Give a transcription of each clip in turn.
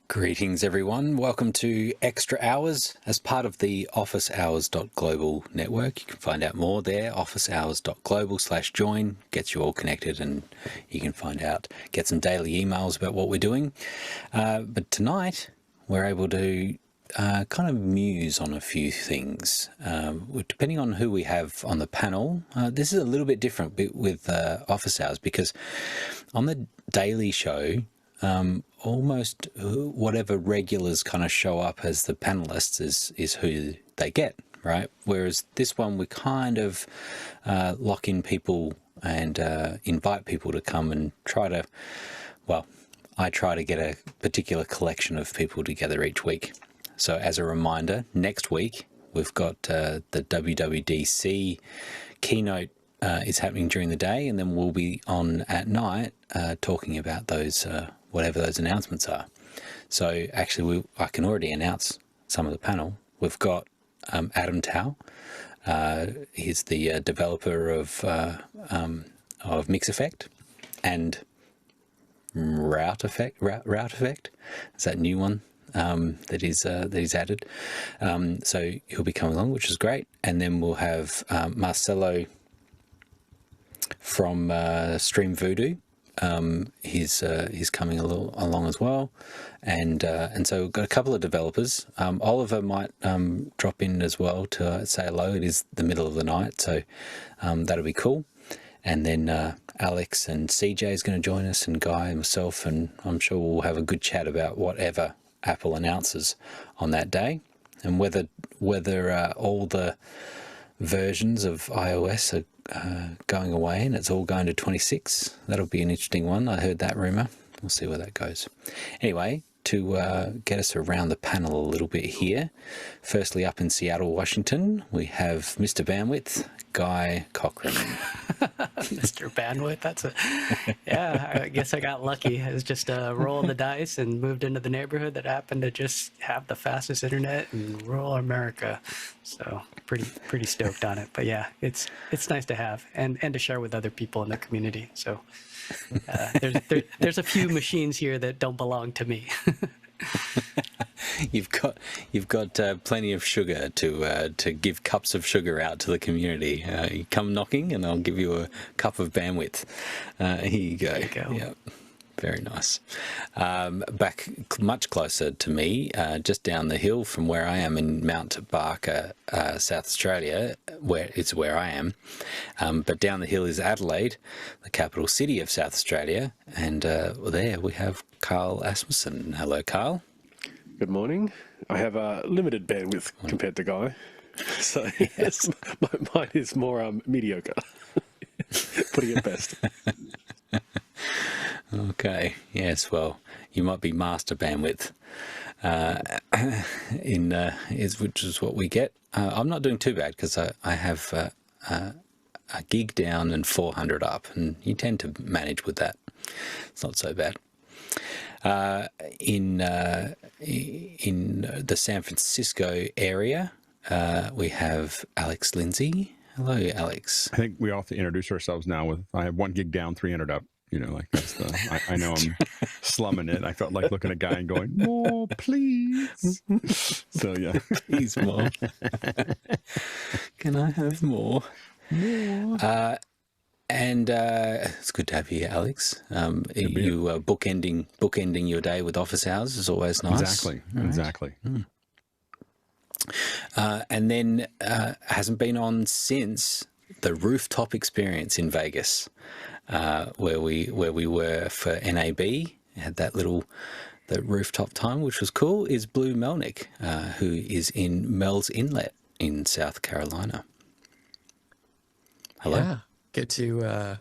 Greetings everyone, welcome to Extra Hours as part of the officehours.global network. You can find out more there, officehours.global/join, gets you all connected and you can find out, get some daily emails about what we're doing. But tonight we're able to kind of muse on a few things. Depending on who we have on the panel, this is a little bit different with Office Hours because on the daily show, almost whatever regulars kind of show up as the panelists is who they get, right? Whereas this one, we kind of lock in people and invite people to come and I try to get a particular collection of people together each week. So as a reminder, next week, we've got the WWDC keynote is happening during the day, and then we'll be on at night talking about those whatever those announcements are. So actually, I can already announce some of the panel. We've got Adam Tao. He's the developer of Mix Effect and Route Effect. Is that new one that he's added? So he'll be coming along, which is great. And then we'll have Marcelo from Stream Voodoo. He's coming along as well, and so we've got a couple of developers. Oliver might drop in as well to say hello. It is the middle of the night, so that'll be cool. And then Alex and CJ is going to join us, and Guy and myself, and I'm sure we'll have a good chat about whatever Apple announces on that day, and whether all the versions of iOS are going away and it's all going to 26. That'll be an interesting one. I heard that rumor. We'll see where that goes. Anyway, to get us around the panel a little bit here, firstly up in Seattle, Washington, we have Mr. Bandwidth, Guy Cochran. Mr. Bandwidth, yeah, I guess I got lucky. I was just rolling the dice and moved into the neighborhood that happened to just have the fastest internet in rural America. So pretty stoked on it. But yeah, it's nice to have and to share with other people in the community. So there's a few machines here that don't belong to me. You've got plenty of sugar to give cups of sugar out to the community. You come knocking, and I'll give you a cup of bandwidth. Here you go. There you go. Yeah, very nice. Back much closer to me, just down the hill from where I am in Mount Barker, South Australia, where I am. But down the hill is Adelaide, the capital city of South Australia, and there we have Carl Asmussen. Hello, Carl. Good morning. I have a limited bandwidth compared to Guy, so yes. Mine is more mediocre, putting it best. Okay. Yes. Well, you might be master bandwidth, which is what we get. I'm not doing too bad because I have a gig down and 400 up, and you tend to manage with that. It's not so bad. In the San Francisco area, we have Alex Lindsay. Hello, Alex. I think we all have to introduce ourselves now. I have 1 gig down, 300 up. You know, like that's I know I'm slumming it. I felt like looking at a guy and going, more, please. So yeah, please more. Can I have more? More. And it's good to have you here, Alex. You bookending your day with Office Hours is always nice. Exactly, right. Exactly. And then hasn't been on since the rooftop experience in Vegas, where we were for NAB. Had that rooftop time, which was cool. Is Blue Melnick, who is in Mel's Inlet in South Carolina. Hello. Yeah. Good to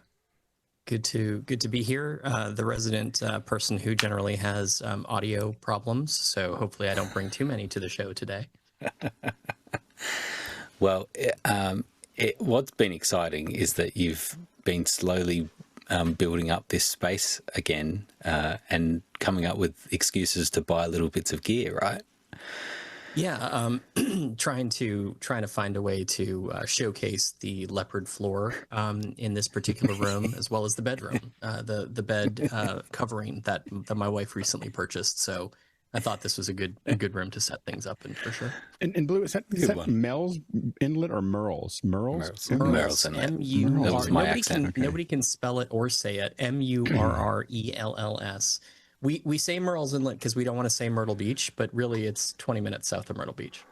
be here. The resident person who generally has audio problems, so hopefully I don't bring too many to the show today. Well, what's been exciting is that you've been slowly building up this space again and coming up with excuses to buy little bits of gear, right? Yeah, trying to find a way to showcase the leopard floor in this particular room, as well as the bedroom, the bed covering that my wife recently purchased. So I thought this was a good room to set things up in for sure. And Blue, is that one. Mel's Inlet or Merle's? Merle's Merle's, Inlet. M-U-R. That was my Nobody accent. can nobody can spell it or say it. Murrells. We say Merle's Inlet because we don't want to say Myrtle Beach, but really it's 20 minutes south of Myrtle Beach.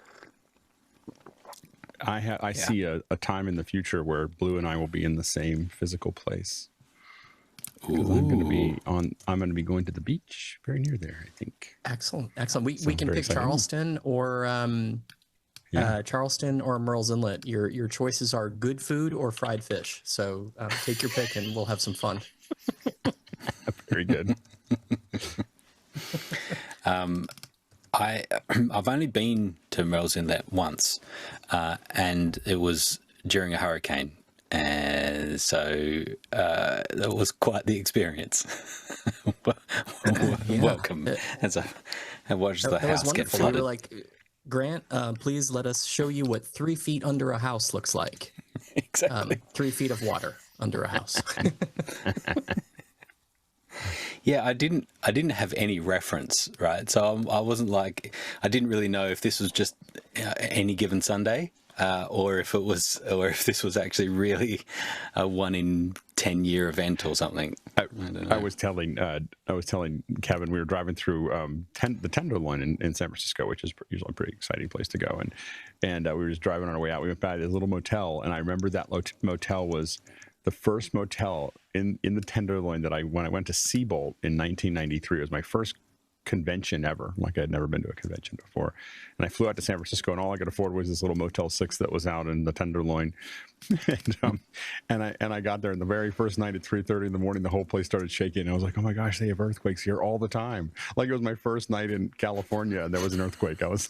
I see a time in the future where Blue and I will be in the same physical place. Because I'm going to be going to the beach very near there, I think. Excellent. We can very pick exciting. Charleston or Charleston or Merle's Inlet. Your choices are good food or fried fish. So take your pick and we'll have some fun. Very good. I've only been to Merle's Inlet once, and it was during a hurricane, and so that was quite the experience. Welcome as I watched the house get wonderful. flooded. We were like, Grant, please let us show you what 3 feet under a house looks like. Exactly. 3 feet of water under a house. Yeah, I didn't have any reference, right? So I wasn't like, I didn't really know if this was just any given Sunday, or if this was actually really a 1 in 10 year event or something. I don't know. I was telling Kevin, we were driving through the Tenderloin in San Francisco, which is usually a pretty exciting place to go, and we were just driving on our way out. We went by this little motel, and I remember that motel was the first motel in the Tenderloin that when I went to Seabolt in 1993. It was my first convention ever. Like, I'd never been to a convention before, and I flew out to San Francisco, and all I could afford was this little Motel 6 that was out in the Tenderloin. and I got there, and the very first night at 3:30 in the morning, the whole place started shaking. And I was like, oh my gosh, they have earthquakes here all the time. Like, it was my first night in California, and there was an earthquake. I was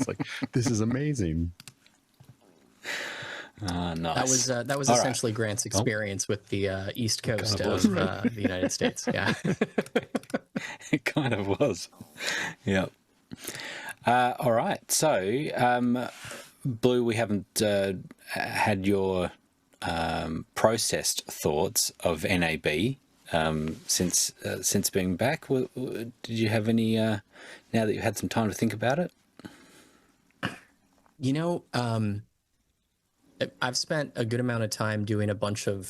like, this is amazing. Nice. That was All essentially Grant's experience with the East Coast of the United States. Yeah. It kind of was. Yeah. All right. So, Blue, we haven't had your processed thoughts of NAB since being back. Did you have any, now that you've had some time to think about it? You know, I've spent a good amount of time doing a bunch of.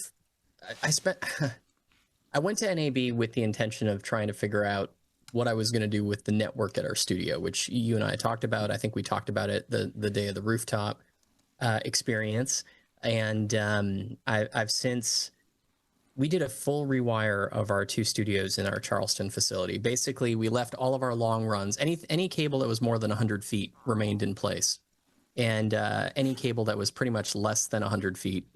I went to NAB with the intention of trying to figure out what I was going to do with the network at our studio, which you and I talked about. I think we talked about it the day of the rooftop experience, and I've since. We did a full rewire of our 2 studios in our Charleston facility. Basically, we left all of our long runs. Any cable that was more than 100 feet remained in place. And any cable that was pretty much less than 100 feet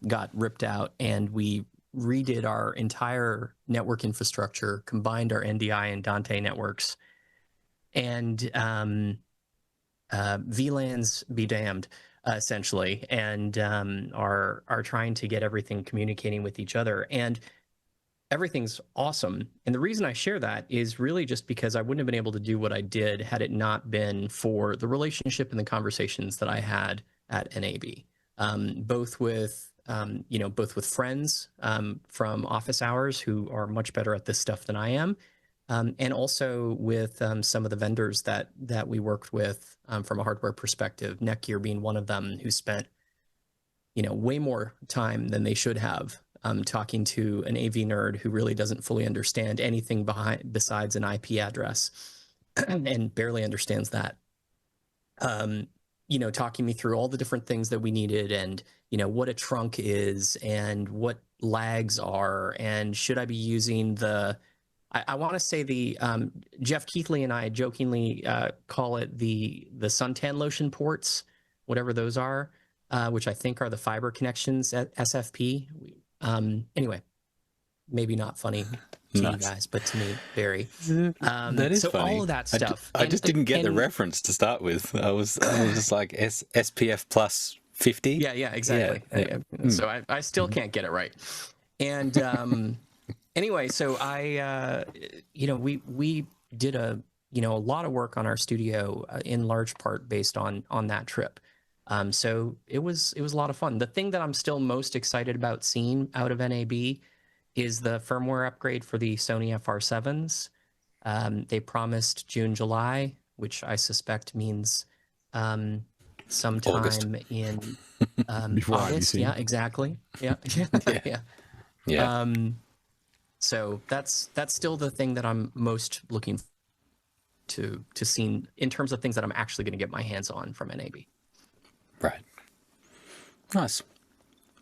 got ripped out, and we redid our entire network infrastructure, combined our NDI and Dante networks, and VLANs be damned, essentially, and are trying to get everything communicating with each other. And everything's awesome. And the reason I share that is really just because I wouldn't have been able to do what I did had it not been for the relationship and the conversations that I had at NAB, both with friends from office hours who are much better at this stuff than I am, and also with some of the vendors that we worked with from a hardware perspective, Netgear being one of them, who spent way more time than they should have talking to an AV nerd who really doesn't fully understand anything besides an IP address and barely understands that. Talking me through all the different things that we needed, and what a trunk is and what lags are, and should I be using I want to say the Jeff Keithley and I jokingly call it the suntan lotion ports, whatever those are, which I think are the fiber connections at SFP. Anyway, maybe not funny to you guys, but to me, very. That is so funny. all of that stuff. I just didn't get the reference to start with. I was just like SPF plus 50. Yeah, exactly. Yeah. So I still can't get it right. And anyway, so we did a lot of work on our studio in large part based on that trip. So it was a lot of fun. The thing that I'm still most excited about seeing out of NAB is the firmware upgrade for the Sony FR7s. They promised June, July, which I suspect means sometime August. in Before August. IBC. Yeah, exactly. Yeah, yeah. Yeah. So that's still the thing that I'm most looking to see in terms of things that I'm actually going to get my hands on from NAB. Right. Nice.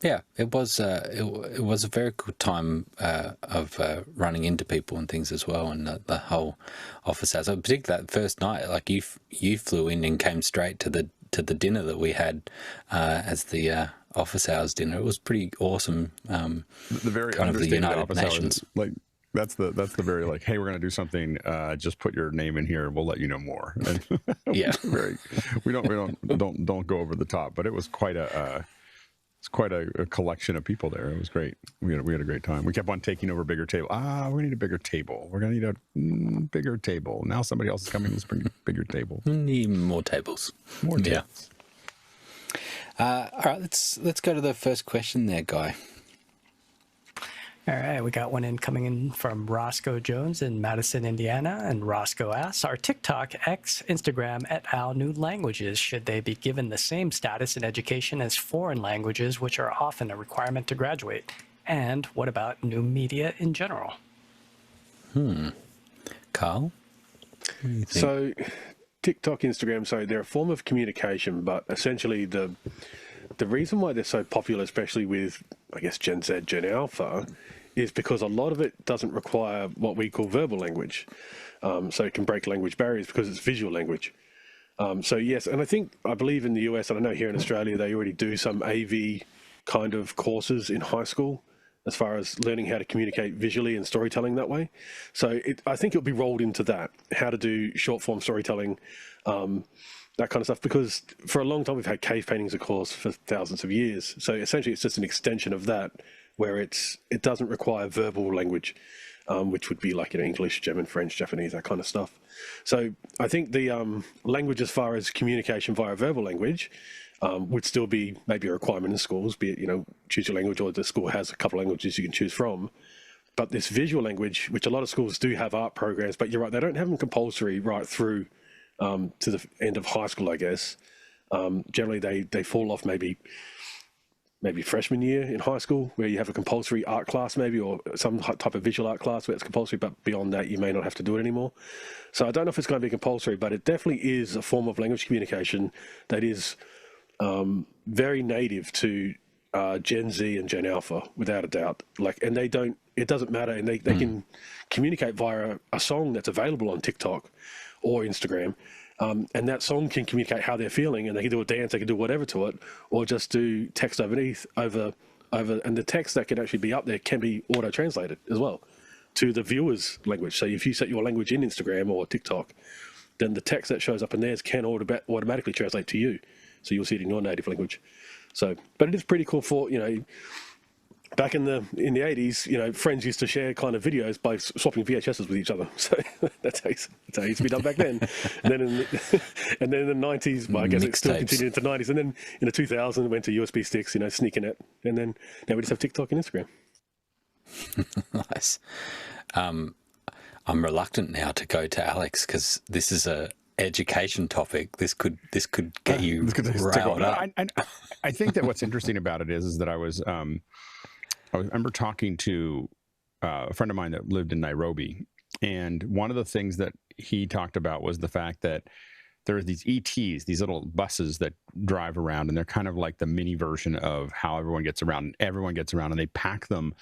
Yeah, it was it was a very good time of running into people and things as well, and the whole office hours. Particularly that first night, like you flew in and came straight to the dinner that we had as the office hours dinner. It was pretty awesome. The very kind of the understated United office Nations. hours, like that's the very like, hey, we're gonna do something. Just put your name in here. We'll let you know more. And Yeah. we don't go over the top, but it was quite a collection of people there. It was great. We had a great time. We kept on taking over bigger table. We need a bigger table. We're gonna need a bigger table. Now somebody else is coming. Let's bring a bigger table. Need more tables. More tables. Yeah. All right, let's go to the first question there, Guy. All right, we got one coming in from Roscoe Jones in Madison, Indiana, and Roscoe asks, are TikTok, X, Instagram, et al. New languages? Should they be given the same status in education as foreign languages, which are often a requirement to graduate? And what about new media in general? Carl? What do you think? So TikTok, Instagram, so they're a form of communication, but essentially the reason why they're so popular, especially with, I guess, Gen Z, Gen Alpha, is because a lot of it doesn't require what we call verbal language. So it can break language barriers because it's visual language. So yes, and I believe in the US, and I know here in Australia, they already do some AV kind of courses in high school as far as learning how to communicate visually and storytelling that way. So I think it'll be rolled into that, how to do short form storytelling, that kind of stuff, because for a long time we've had cave paintings, of course, for thousands of years. So essentially it's just an extension of that, where it doesn't require verbal language, which would be like, English, German, French, Japanese, that kind of stuff. So I think the language as far as communication via verbal language would still be maybe a requirement in schools, be it, choose your language, or the school has a couple of languages you can choose from. But this visual language, which a lot of schools do have art programs, but you're right, they don't have them compulsory right through to the end of high school, I guess. Generally, they fall off maybe freshman year in high school, where you have a compulsory art class maybe, or some type of visual art class where it's compulsory, but beyond that you may not have to do it anymore. So I don't know if it's going to be compulsory, but it definitely is a form of language communication that is very native to Gen Z and Gen Alpha, without a doubt. And it doesn't matter, and they can communicate via a song that's available on TikTok or Instagram. And that song can communicate how they're feeling, and they can do a dance, they can do whatever to it, or just do text over, and the text that can actually be up there can be auto-translated as well to the viewer's language. So if you set your language in Instagram or TikTok, then the text that shows up in theirs can automatically translate to you. So you'll see it in your native language. So, but it is pretty cool for, back in the 80s, friends used to share kind of videos by swapping VHSs with each other. So that's how it used to be done back then. And then in the 90s, well, I guess it still continued into the 90s. And then in the 2000s, it went to USB sticks, sneaking it. And then now we just have TikTok and Instagram. Nice. I'm reluctant now to go to Alex, because this is a education topic. This could get you riled up. I think that what's interesting about it is that I remember talking to a friend of mine that lived in Nairobi, and one of the things that he talked about was the fact that there are these ETs, these little buses that drive around, and they're kind of like the mini version of how everyone gets around. Everyone gets around, and they pack them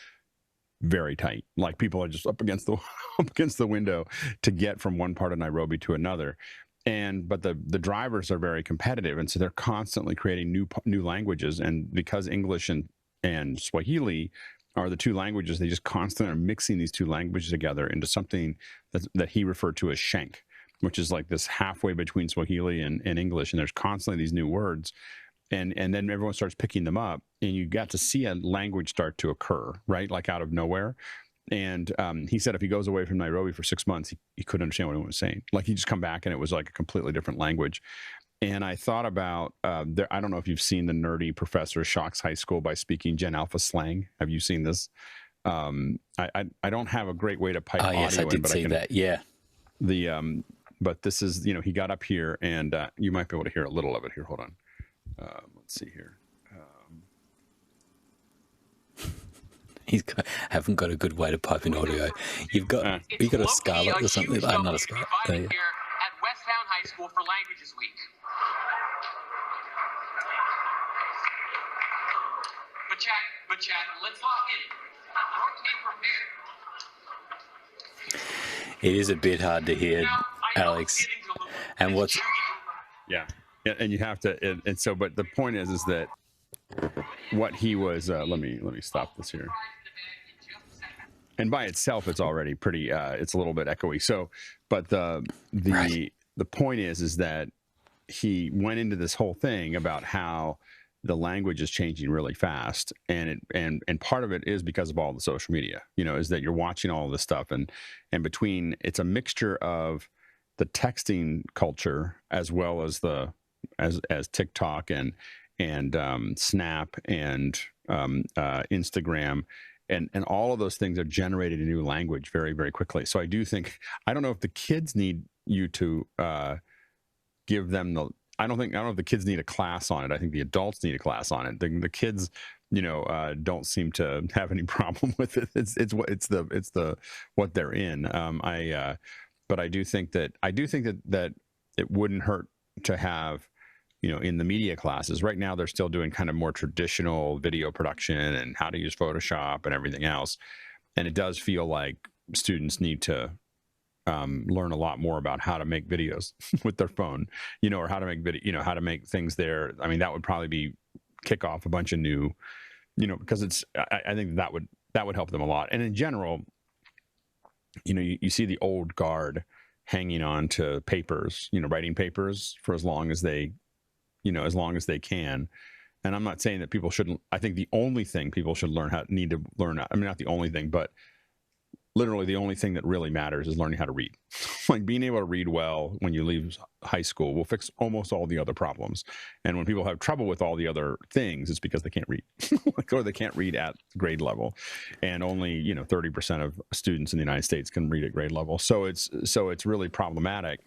very tight. Like people are just up against the window to get from one part of Nairobi to another. But the drivers are very competitive, and so they're constantly creating new languages. And because English and Swahili are the two languages, they just constantly are mixing these two languages together into something that he referred to as shank, which is like this halfway between Swahili and English. And there's constantly these new words. And then everyone starts picking them up, and you got to see a language start to occur, right? Like out of nowhere. And he said if he goes away from Nairobi for 6 months, he couldn't understand what anyone was saying. Like he'd just come back and it was like a completely different language. And I thought about, I don't know if you've seen The Nerdy Professor Shocks High School by Speaking Gen Alpha Slang. Have you seen this? I don't have a great way to pipe audio yes, I did see that. Yeah. But this is, he got up here, and you might be able to hear a little of it here. Hold on. Let's see here. Haven't got a good way to pipe in audio. You've got a Scarlet or something. Not a Scarlet. Here at Westtown High School for Languages Week. But chat, let's lock in. It is a bit hard to hear, Alex. And what's yeah, and you have to, and so, but the point is that what he was. Let me stop this here. And by itself, it's already pretty. It's a little bit echoey. So, but the point is that he went into this whole thing about how the language is changing really fast, and part of it is because of all the social media. Is that you're watching all of this stuff, and between, it's a mixture of the texting culture as well as as TikTok and Snap and Instagram. And all of those things are generated a new language very, very quickly. So I do think, I don't know if the kids need you to give them I don't know if the kids need a class on it. I think the adults need a class on it. The kids, don't seem to have any problem with it. It's what they're in. But I do think that it wouldn't hurt to have, in the media classes. Right now, they're still doing kind of more traditional video production and how to use Photoshop and everything else. And it does feel like students need to learn a lot more about how to make videos with their phone, or how to make video, how to make things there. I mean, that would probably kick off a bunch of new, because I think that would help them a lot. And in general, you see the old guard hanging on to papers, writing papers for as long as they can. And I'm not saying that people shouldn't. I think the only thing people should need to learn, I mean, not the only thing, but literally the only thing that really matters is learning how to read. Like, being able to read well when you leave high school will fix almost all the other problems. And when people have trouble with all the other things, it's because they can't read, or they can't read at grade level. And only 30% of students in the United States can read at grade level. So it's really problematic.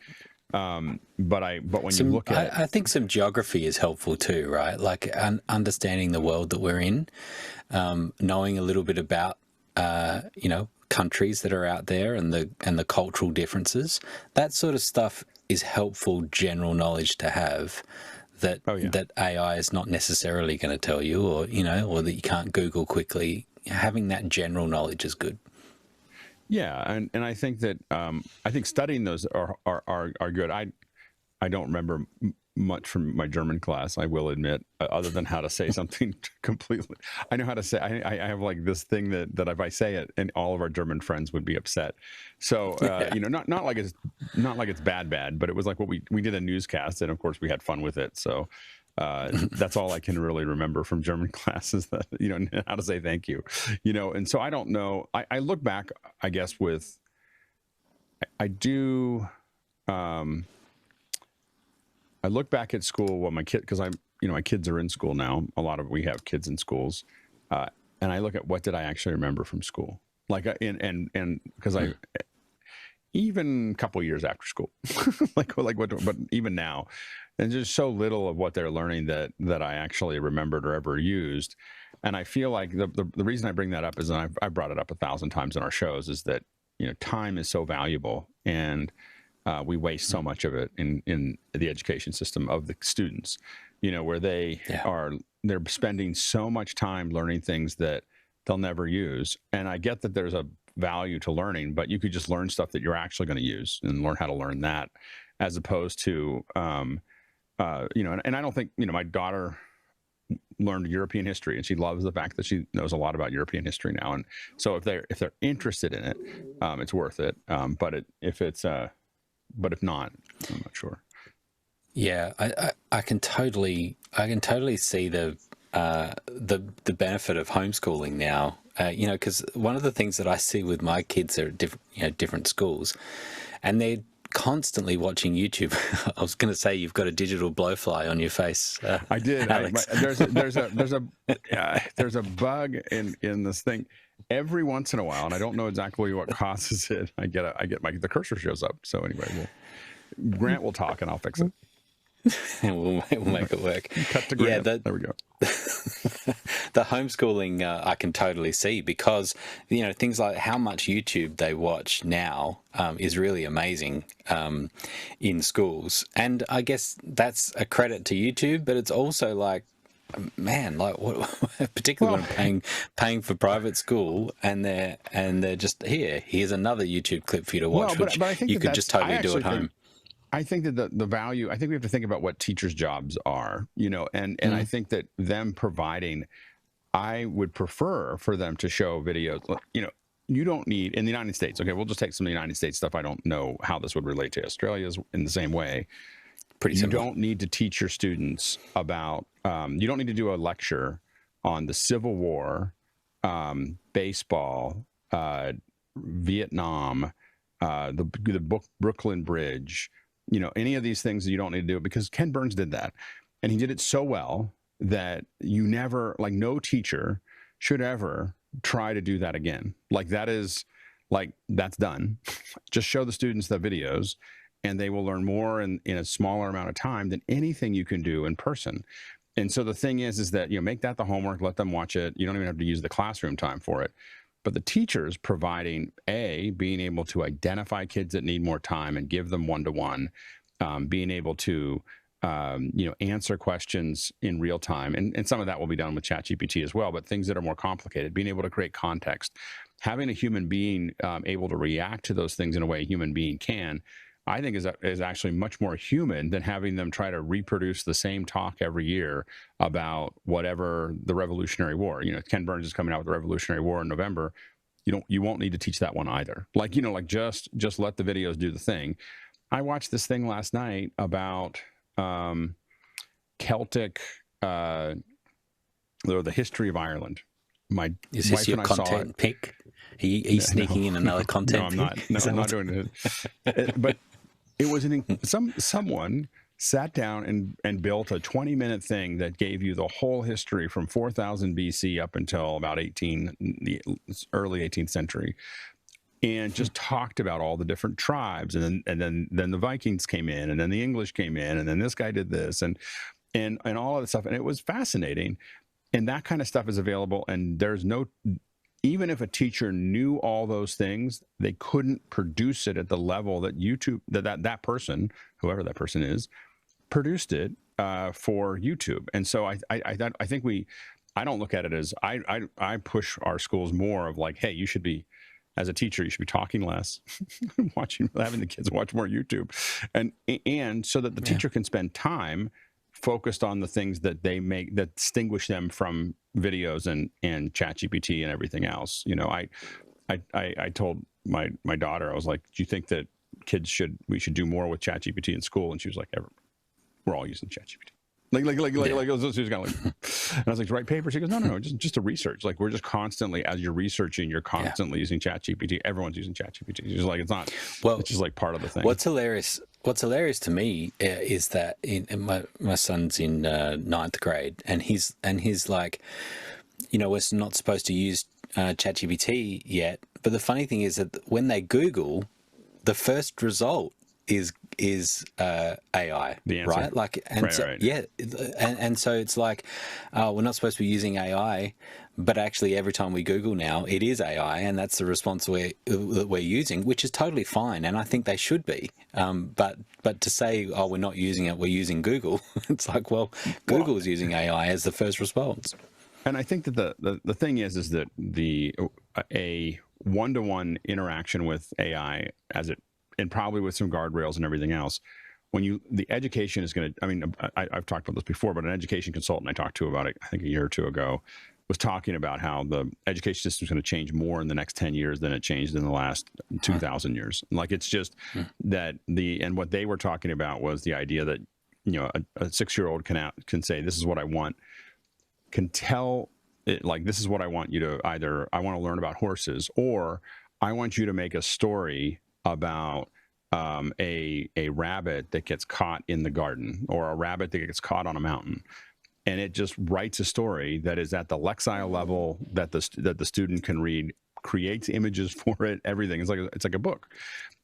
But when you look at, I think some geography is helpful too, right? Like understanding the world that we're in, knowing a little bit about, countries that are out there and the cultural differences. That sort of stuff is helpful general knowledge to have that that AI is not necessarily going to tell you, or that you can't Google quickly. Having that general knowledge is good. Yeah, and I think that I think studying those are good. I don't remember much from my German class, I will admit, other than how to say something completely. I know how to say. I have like this thing that if I say it, and all of our German friends would be upset. So not like it's bad, but it was like what we did a newscast, and of course we had fun with it. So that's all I can really remember from German classes, that how to say thank you, and so I don't know. I look back, I guess, I look back at school when my kid, because my kids are in school now. We have kids in schools, and I look at what did I actually remember from school, like and because even a couple years after school, like what, but even now. And just so little of what they're learning that I actually remembered or ever used. And I feel like the reason I bring that up is, and I've brought it up 1,000 times in our shows, is that time is so valuable, and we waste so much of it in the education system of the students. Where they're spending so much time learning things that they'll never use. And I get that there's a value to learning, but you could just learn stuff that you're actually going to use and learn how to learn that, as opposed to and I don't think, my daughter learned European history, and she loves the fact that she knows a lot about European history now. And so if they're interested in it, it's worth it. But if not, I'm not sure. Yeah, I can totally see the benefit of homeschooling now. Because one of the things that I see with my kids are different schools, and they're constantly watching YouTube. I was going to say you've got a digital blowfly on your face. I did. Alex. There's a bug in this thing every once in a while, and I don't know exactly what causes it. The cursor shows up. So anyway, Grant will talk and I'll fix it. we'll make it work. Cut to Grant. Yeah, there we go. The homeschooling I can totally see, because things like how much YouTube they watch now is really amazing in schools, and I guess that's a credit to YouTube, but it's also like, man, like what, particularly when paying for private school, and they're just here's another YouTube clip for you to watch, which but I think you could just totally do at home. I think that the value, I think we have to think about what teachers' jobs are, and I think that them providing, I would prefer for them to show videos, you don't need, in the United States, okay, we'll just take some of the United States stuff. I don't know how this would relate to Australia's in the same way. Pretty similar. You don't need to teach your students about, you don't need to do a lecture on the Civil War, baseball, Vietnam, the Brooklyn Bridge, any of these things that you don't need to do, because Ken Burns did that. And he did it so well that you never, like, no teacher should ever try to do that again. Like, that's done. Just show the students the videos and they will learn more in a smaller amount of time than anything you can do in person. And so the thing is that, make that the homework, let them watch it. You don't even have to use the classroom time for it. But the teachers providing, being able to identify kids that need more time and give them one-to-one, being able to, answer questions in real time. And some of that will be done with ChatGPT as well, but things that are more complicated, being able to create context, having a human being able to react to those things in a way a human being can, I think is actually much more human than having them try to reproduce the same talk every year about whatever the Revolutionary War. Ken Burns is coming out with the Revolutionary War in November. You won't need to teach that one either. Just let the videos do the thing. I watched this thing last night about Celtic, the history of Ireland. Is this your content pick? Are you sneaking in another content? No, I'm not. No, I'm not doing it. But it was someone sat down and built a 20-minute thing that gave you the whole history from 4000 BC up until about the early 18th century, and just talked about all the different tribes, and then the Vikings came in, and then the English came in, and then this guy did this, and all of the stuff, and it was fascinating. And that kind of stuff is available, and there's no, even if a teacher knew all those things, they couldn't produce it at the level that YouTube, that person, whoever that person is, produced it for YouTube. And so I think I don't look at it as, I push our schools more of like, hey, you should be, as a teacher, you should be talking less, having the kids watch more YouTube, and so that the teacher can spend time focused on the things that that distinguish them from videos and ChatGPT and everything else. I told my daughter, I was like, do you think that we should do more with ChatGPT in school? And she was like, we're all using ChatGPT. She was kind of like, and I was like, to write papers? She goes, no, just to research. Like, we're just constantly, as you're researching, you're constantly using ChatGPT. Everyone's using ChatGPT. She's like, it's not, it's just like part of the thing. What's hilarious to me is that my son's in 9th grade, and he's like, we're not supposed to use ChatGPT yet. But the funny thing is that when they Google, the first result is AI, the answer. right? Like, and right, so, right. Yeah, and so it's like, we're not supposed to be using AI, but actually every time we Google now, it is AI, and that's the response we're using, which is totally fine, and I think they should be. But to say, oh, we're not using it, we're using Google, it's like, well, Google's using AI as the first response. And I think that the thing is that a one-to-one interaction with AI and probably with some guardrails and everything else, the education is going to, I mean, I've talked about this before, but an education consultant I talked to about it, I think a year or two ago, was talking about how the education system is going to change more in the next 10 years than it changed in the last 2,000 years. Like, it's just that and what they were talking about was the idea that, a 6-year-old can say, this is what I want, can tell it, like, this is what I want you to either, I want to learn about horses, or I want you to make a story about a rabbit that gets caught in the garden, or a rabbit that gets caught on a mountain, and it just writes a story that is at the Lexile level that the student can read, creates images for it, everything. It's like a book.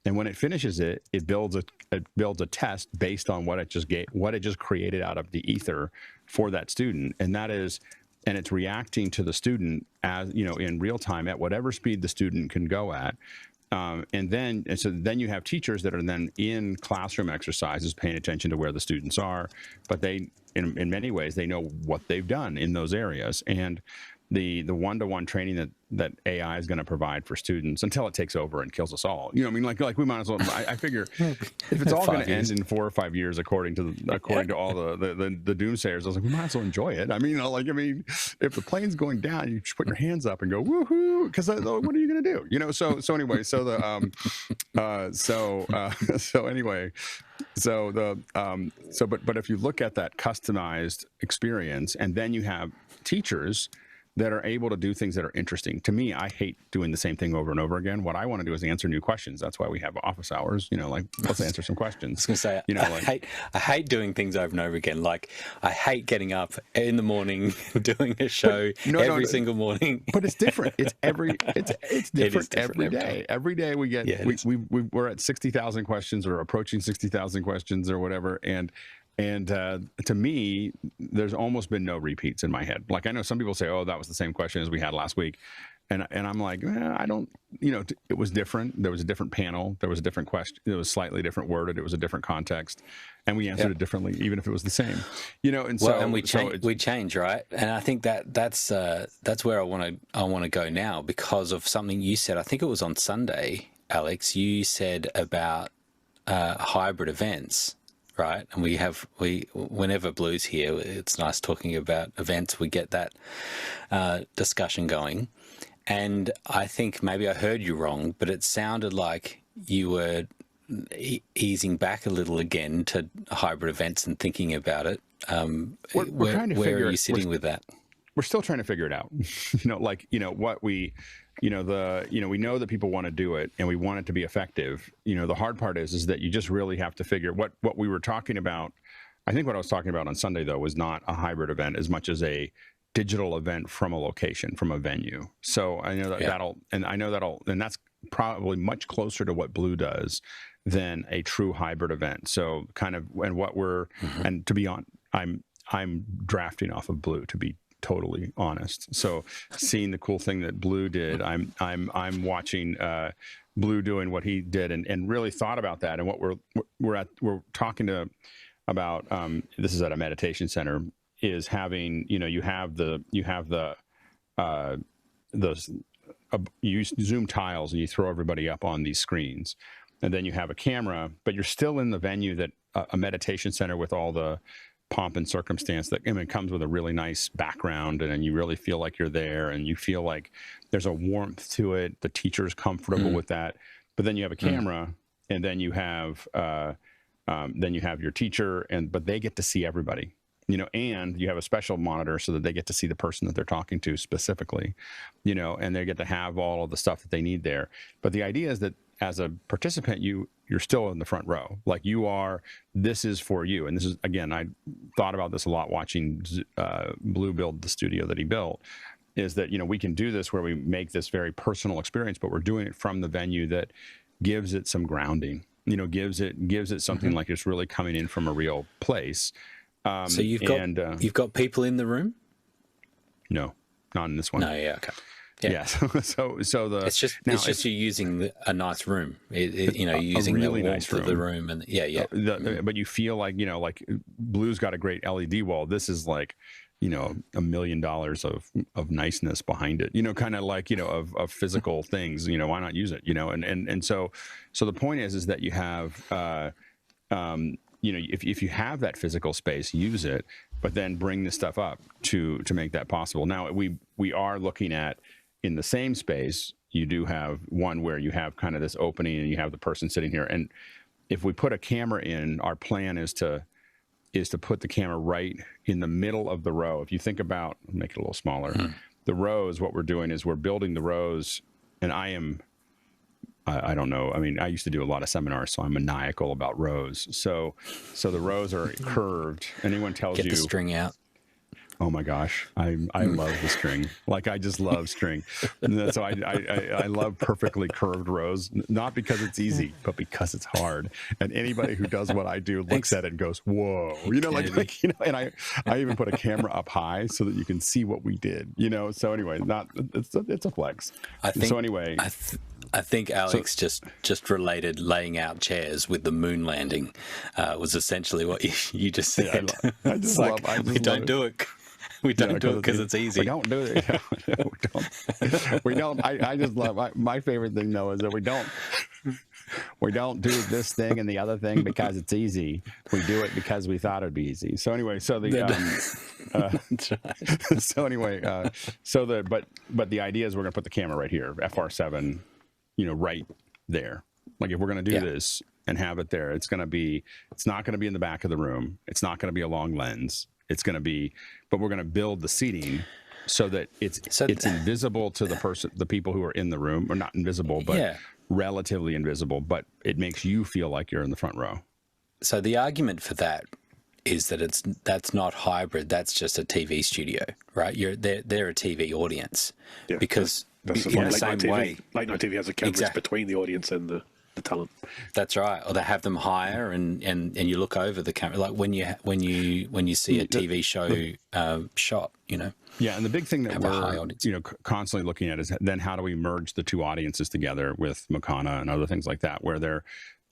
And when it finishes it, it builds a test based on what it just created out of the ether for that student, and it's reacting to the student as in real time at whatever speed the student can go at. And so then you have teachers that are then in classroom exercises paying attention to where the students are, but they, in many ways, they know what they've done in those areas. And the one-to-one training that AI is going to provide for students until it takes over and kills us all. You know what I mean? Like we might as well, I figure if it's all going to end in 4 or 5 years, according to all the doomsayers, I was like, we might as well enjoy it. I mean, if the plane's going down, you just put your hands up and go, woohoo, because what are you going to do? So anyway, but if you look at that customized experience, and then you have teachers that are able to do things that are interesting. To me, I hate doing the same thing over and over again. What I want to do is answer new questions. That's why we have office hours. Let's answer some questions. I was going to say, I hate doing things over and over again. Like, I hate getting up in the morning, doing a show every single morning. But it's different. It's different every day. Every day we get, we're at 60,000 questions, or approaching 60,000 questions or whatever. And to me, there's almost been no repeats in my head. Like, I know some people say, oh, that was the same question as we had last week. And I'm like, I don't, it was different. There was a different panel. There was a different question. It was slightly different worded. It was a different context. And we answered it differently, even if it was the same. And we change, right? And I think that's where I want to go now, because of something you said. I think it was on Sunday, Alex. You said about hybrid events. Right, and whenever Blue's here, it's nice talking about events. We get that discussion going, and I think maybe I heard you wrong, but it sounded like you were easing back a little again to hybrid events and thinking about it. We're trying to where figure are you sitting with that? We're still trying to figure it out. What we. We know that people want to do it, and we want it to be effective. The hard part is that you just really have to figure what we were talking about. I think what I was talking about on Sunday, though, was not a hybrid event as much as a digital event from a location, from a venue. So I know and that's probably much closer to what Blue does than a true hybrid event. So kind of, and what we're, and to be on, I'm drafting off of Blue, to be totally honest. So seeing the cool thing that Blue did, I'm watching Blue doing what he did, and really thought about that. And what we're talking about, this is at a meditation center, is having, you use Zoom tiles and you throw everybody up on these screens, and then you have a camera, but you're still in the venue that a meditation center with all the pomp and circumstance that comes with a really nice background, and you really feel like you're there, and you feel like there's a warmth to it. The teacher's comfortable with that, but then you have a camera, and then you have your teacher, but they get to see everybody, and you have a special monitor so that they get to see the person that they're talking to specifically, and they get to have all of the stuff that they need there. But the idea is that as a participant, you're still in the front row. Like, this is for you. And this is, again, I thought about this a lot watching Blue build the studio that he built, is that, we can do this where we make this very personal experience, but we're doing it from the venue that gives it some grounding, gives it something like it's really coming in from a real place. So you've got people in the room? No, not in this one. No, yeah, okay. Yeah. So it's just you're using a nice room. You're using really the warmth of the room, and but you feel like like Blue's got a great LED wall. This is like $1 million of niceness behind it. Kind of like of physical things. Why not use it? And so the point is that you have if you have that physical space, use it, but then bring this stuff up to make that possible. Now we are looking at, in the same space, you do have one where you have kind of this opening and you have the person sitting here. And if we put a camera in, our plan is to put the camera right in the middle of the row. If you think about, make it a little smaller, the rows, what we're doing is we're building the rows, and I am I don't know. I mean, I used to do a lot of seminars, so I'm maniacal about rows. So the rows are curved. Anyone tells Get you the string out. oh my gosh, I love the string. Like I just love string. So I love perfectly curved rows, not because it's easy, but because it's hard. And anybody who does what I do looks at it and goes, "Whoa!" You know, like you know. And I even put a camera up high so that you can see what we did. You know. So anyway, it's a flex. I think. So anyway. I think Alex just related laying out chairs with the moon landing was essentially what you just said. Yeah, I just love. We don't do it. We don't do it because it's easy. We don't do it. We don't. I just love my favorite thing though is that we don't do this thing and the other thing because it's easy. We do it because we thought it'd be easy. So anyway, but the idea is we're gonna put the camera right here, FR7, you know, right there. Like if we're gonna do this and have it there, it's not gonna be in the back of the room. It's not gonna be a long lens. It's going to be, but we're going to build the seating so that it's invisible to the people who are in the room, or not invisible, but relatively invisible, but it makes you feel like you're in the front row. So the argument for that is that that's not hybrid. That's just a TV studio, right? They're a TV audience because that's in the same way, late night TV has a camera between the audience and the talent. That's right. Or they have them higher, and you look over the camera, like when you see a TV show shot, you know. Yeah, and the big thing that we're constantly looking at is then how do we merge the two audiences together with Makana and other things like that, where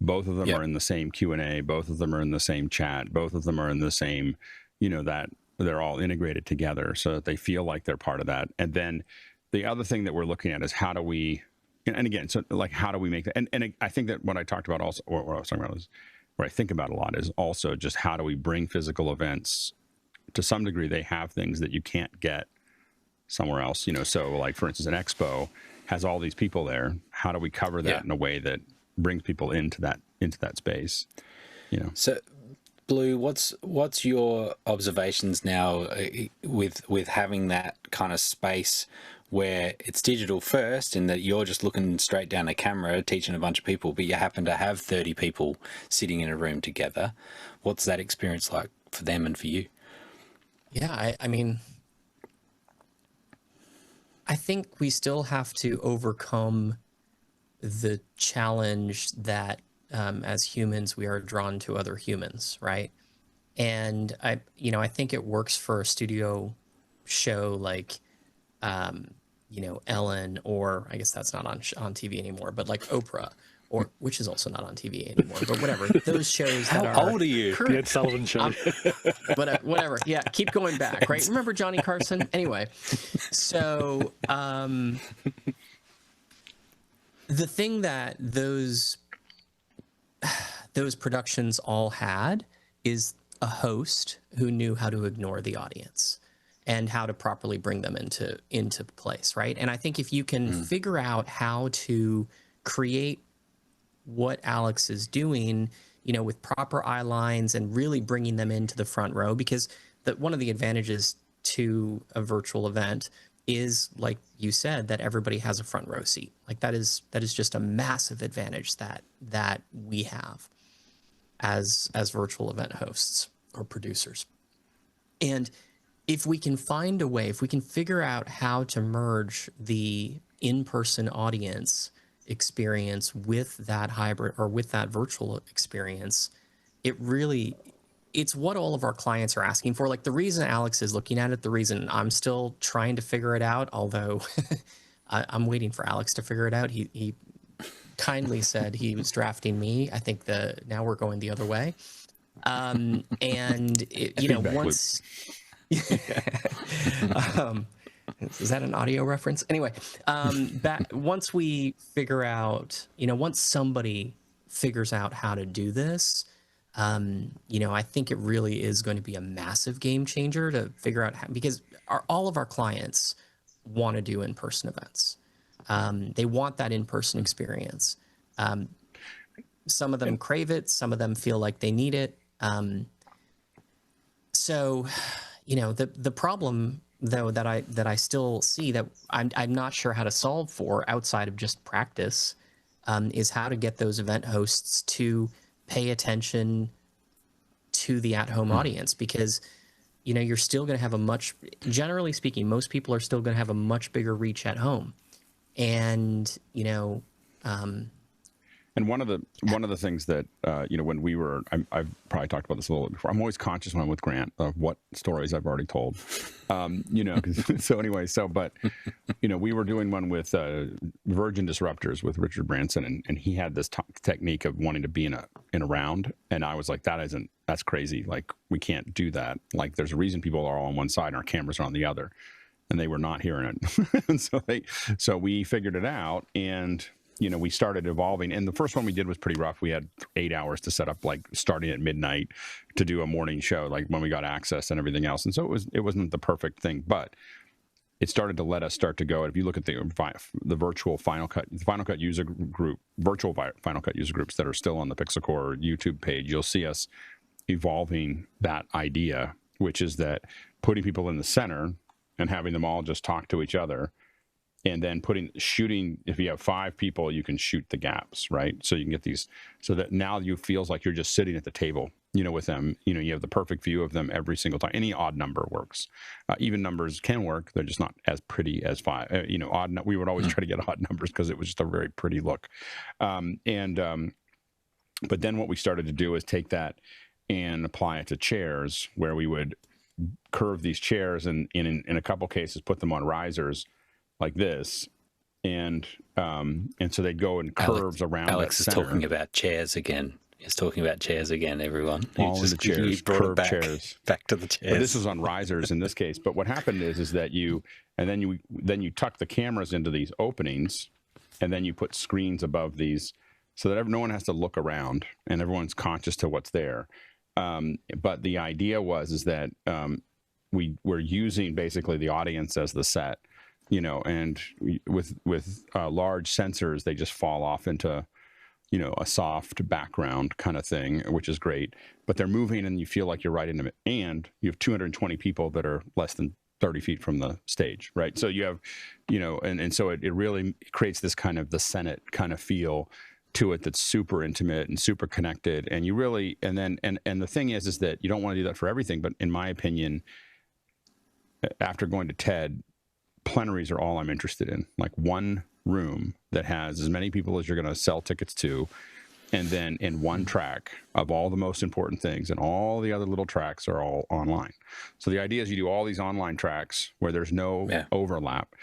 both of them are in the same Q&A, both of them are in the same chat, both of them are in the same, you know, that they're all integrated together so that they feel like they're part of that. And then the other thing that we're looking at is how do we, and again, so like how do we make that? And I think that what I talked about also, or what I was talking about is, what I think about a lot is also just how do we bring physical events to some degree. They have things that you can't get somewhere else, you know. So like for instance, an expo has all these people there. How do we cover that in a way that brings people into that space, you know? So Blue, what's your observations now with having that kind of space where it's digital first, in that you're just looking straight down a camera teaching a bunch of people, but you happen to have 30 people sitting in a room together? What's that experience like for them and for you? Yeah, I mean, I think we still have to overcome the challenge that as humans, we are drawn to other humans, right? And I think it works for a studio show like, Ellen, or I guess that's not on TV anymore, but like Oprah, or which is also not on TV anymore, but whatever. Those shows that are... How old are you? The Ed Sullivan Show. But whatever. Yeah, keep going back, right? Remember Johnny Carson? Anyway, so the thing that those productions all had is a host who knew how to ignore the audience and how to properly bring them into place, right? And I think if you can figure out how to create what Alex is doing, you know, with proper eye lines and really bringing them into the front row, because one of the advantages to a virtual event is, like you said, that everybody has a front row seat. Like that is just a massive advantage that we have as virtual event hosts or producers. And if we can find a way, if we can figure out how to merge the in-person audience experience with that hybrid or with that virtual experience, it's what all of our clients are asking for. Like the reason Alex is looking at it, the reason I'm still trying to figure it out, although I'm waiting for Alex to figure it out. He kindly said he was drafting me. I think now we're going the other way. Once... is that an audio reference? Anyway, once we figure out, once somebody figures out how to do this, I think it really is going to be a massive game changer to figure out how, because all of our clients want to do in-person events. They want that in-person experience. Some of them crave it. Some of them feel like they need it. The problem though that I still see that I'm not sure how to solve for outside of just practice is how to get those event hosts to pay attention to the at-home audience, because you're still going to have generally speaking, most people are still going to have a much bigger reach at home. And and one of the things that when we were, I've probably talked about this a little bit before. I'm always conscious when I'm with Grant of what stories I've already told. So anyway, but we were doing one with Virgin Disruptors with Richard Branson, and he had this technique of wanting to be in a round, and I was like, that's crazy. Like, we can't do that. Like, there's a reason people are all on one side and our cameras are on the other, and they were not hearing it. And so we figured it out, and we started evolving. And the first one we did was pretty rough. We had 8 hours to set up, like starting at midnight to do a morning show, like when we got access and everything else. And so it wasn't the perfect thing, but it started to let us start to go. If you look at the virtual Final Cut user group, virtual Final Cut user groups that are still on the Pixel Core YouTube page, you'll see us evolving that idea, which is that putting people in the center and having them all just talk to each other. And then shooting, if you have 5 people, you can shoot the gaps, right? So you can get these, so that now you feels like you're just sitting at the table, with them. You have the perfect view of them every single time. Any odd number works. Even numbers can work. They're just not as pretty as 5. Odd. We would always try to get odd numbers because it was just a very pretty look. But then what we started to do is take that and apply it to chairs, where we would curve these chairs and in a couple cases put them on risers like this, and so they'd go in curves around. Alex is talking about chairs again. He's talking about chairs again, everyone. All in the chairs, curved chairs. Back to the chairs. But this was on risers in this case. But what happened is that you tuck the cameras into these openings, and then you put screens above these so that no one has to look around and everyone's conscious to what's there. But the idea is that we're using basically the audience as the set. And with large sensors, they just fall off into, a soft background kind of thing, which is great. But they're moving, and you feel like you're right in them. And you have 220 people that are less than 30 feet from the stage, right? So you have, and so it really creates this kind of the Senate kind of feel to it that's super intimate and super connected. And you really, and the thing is that you don't want to do that for everything. But in my opinion, after going to TED, plenaries are all I'm interested in. Like one room that has as many people as you're going to sell tickets to, and then in one track of all the most important things, and all the other little tracks are all online. So the idea is you do all these online tracks where there's no overlap,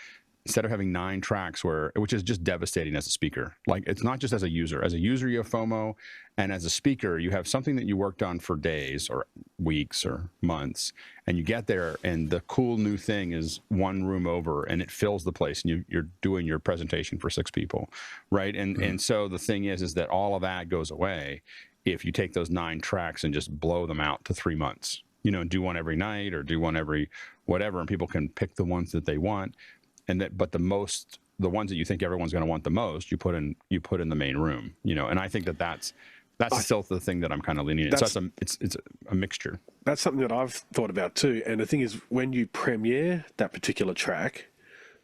instead of having 9 tracks which is just devastating as a speaker. Like, it's not just as a user. As a user, you have FOMO, and as a speaker, you have something that you worked on for days or weeks or months, and you get there, and the cool new thing is one room over, and it fills the place, and you're doing your presentation for 6 people, right? And so the thing is that all of that goes away if you take those 9 tracks and just blow them out to 3 months. Do one every night or do one every whatever, and people can pick the ones that they want. But the ones that you think everyone's going to want the most, you put in the main room, and I think that's still the thing that I'm kind of leaning in. So it's a mixture. That's something that I've thought about too. And the thing is, when you premiere that particular track,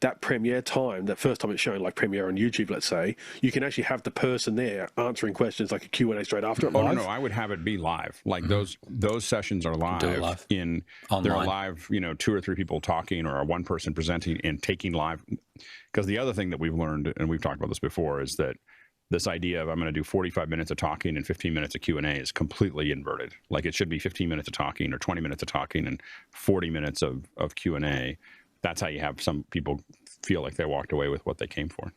that premiere time, that first time it's shown, like premiere on YouTube, let's say, you can actually have the person there answering questions, like a Q&A straight after it live. No, I would have it be live. Like those sessions are live. Do it live. They're live, 2 or 3 people talking, or one person presenting and taking live. Because the other thing that we've learned, and we've talked about this before, is that this idea of I'm going to do 45 minutes of talking and 15 minutes of Q&A is completely inverted. Like, it should be 15 minutes of talking or 20 minutes of talking and 40 minutes of Q&A. That's how you have some people feel like they walked away with what they came for.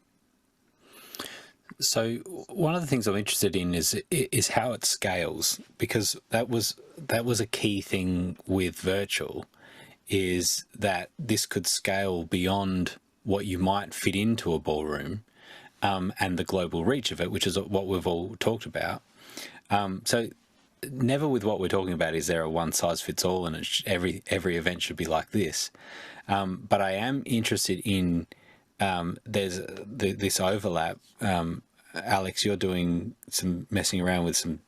So one of the things I'm interested in is how it scales, because that was a key thing with virtual, is that this could scale beyond what you might fit into a ballroom, and the global reach of it, which is what we've all talked about. So never with what we're talking about is there a one size fits all, and every event should be like this. But I am interested in there's this overlap. Alex, you're doing some messing around with some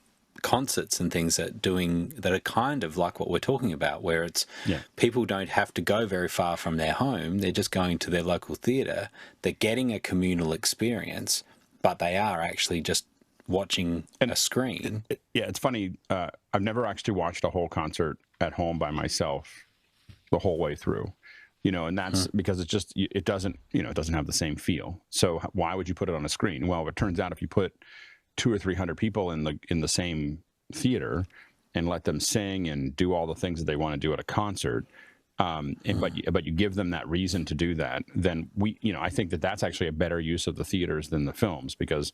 concerts and things that are kind of like what we're talking about, where it's people don't have to go very far from their home. They're just going to their local theatre. They're getting a communal experience, but they are actually just watching a screen. Yeah, it's funny. I've never actually watched a whole concert at home by myself the whole way through, and that's because it doesn't have the same feel. So why would you put it on a screen? Well, it turns out if you put 200 or 300 people in the same theater and let them sing and do all the things that they want to do at a concert, but you give them that reason to do that, then I think that's actually a better use of the theaters than the films, because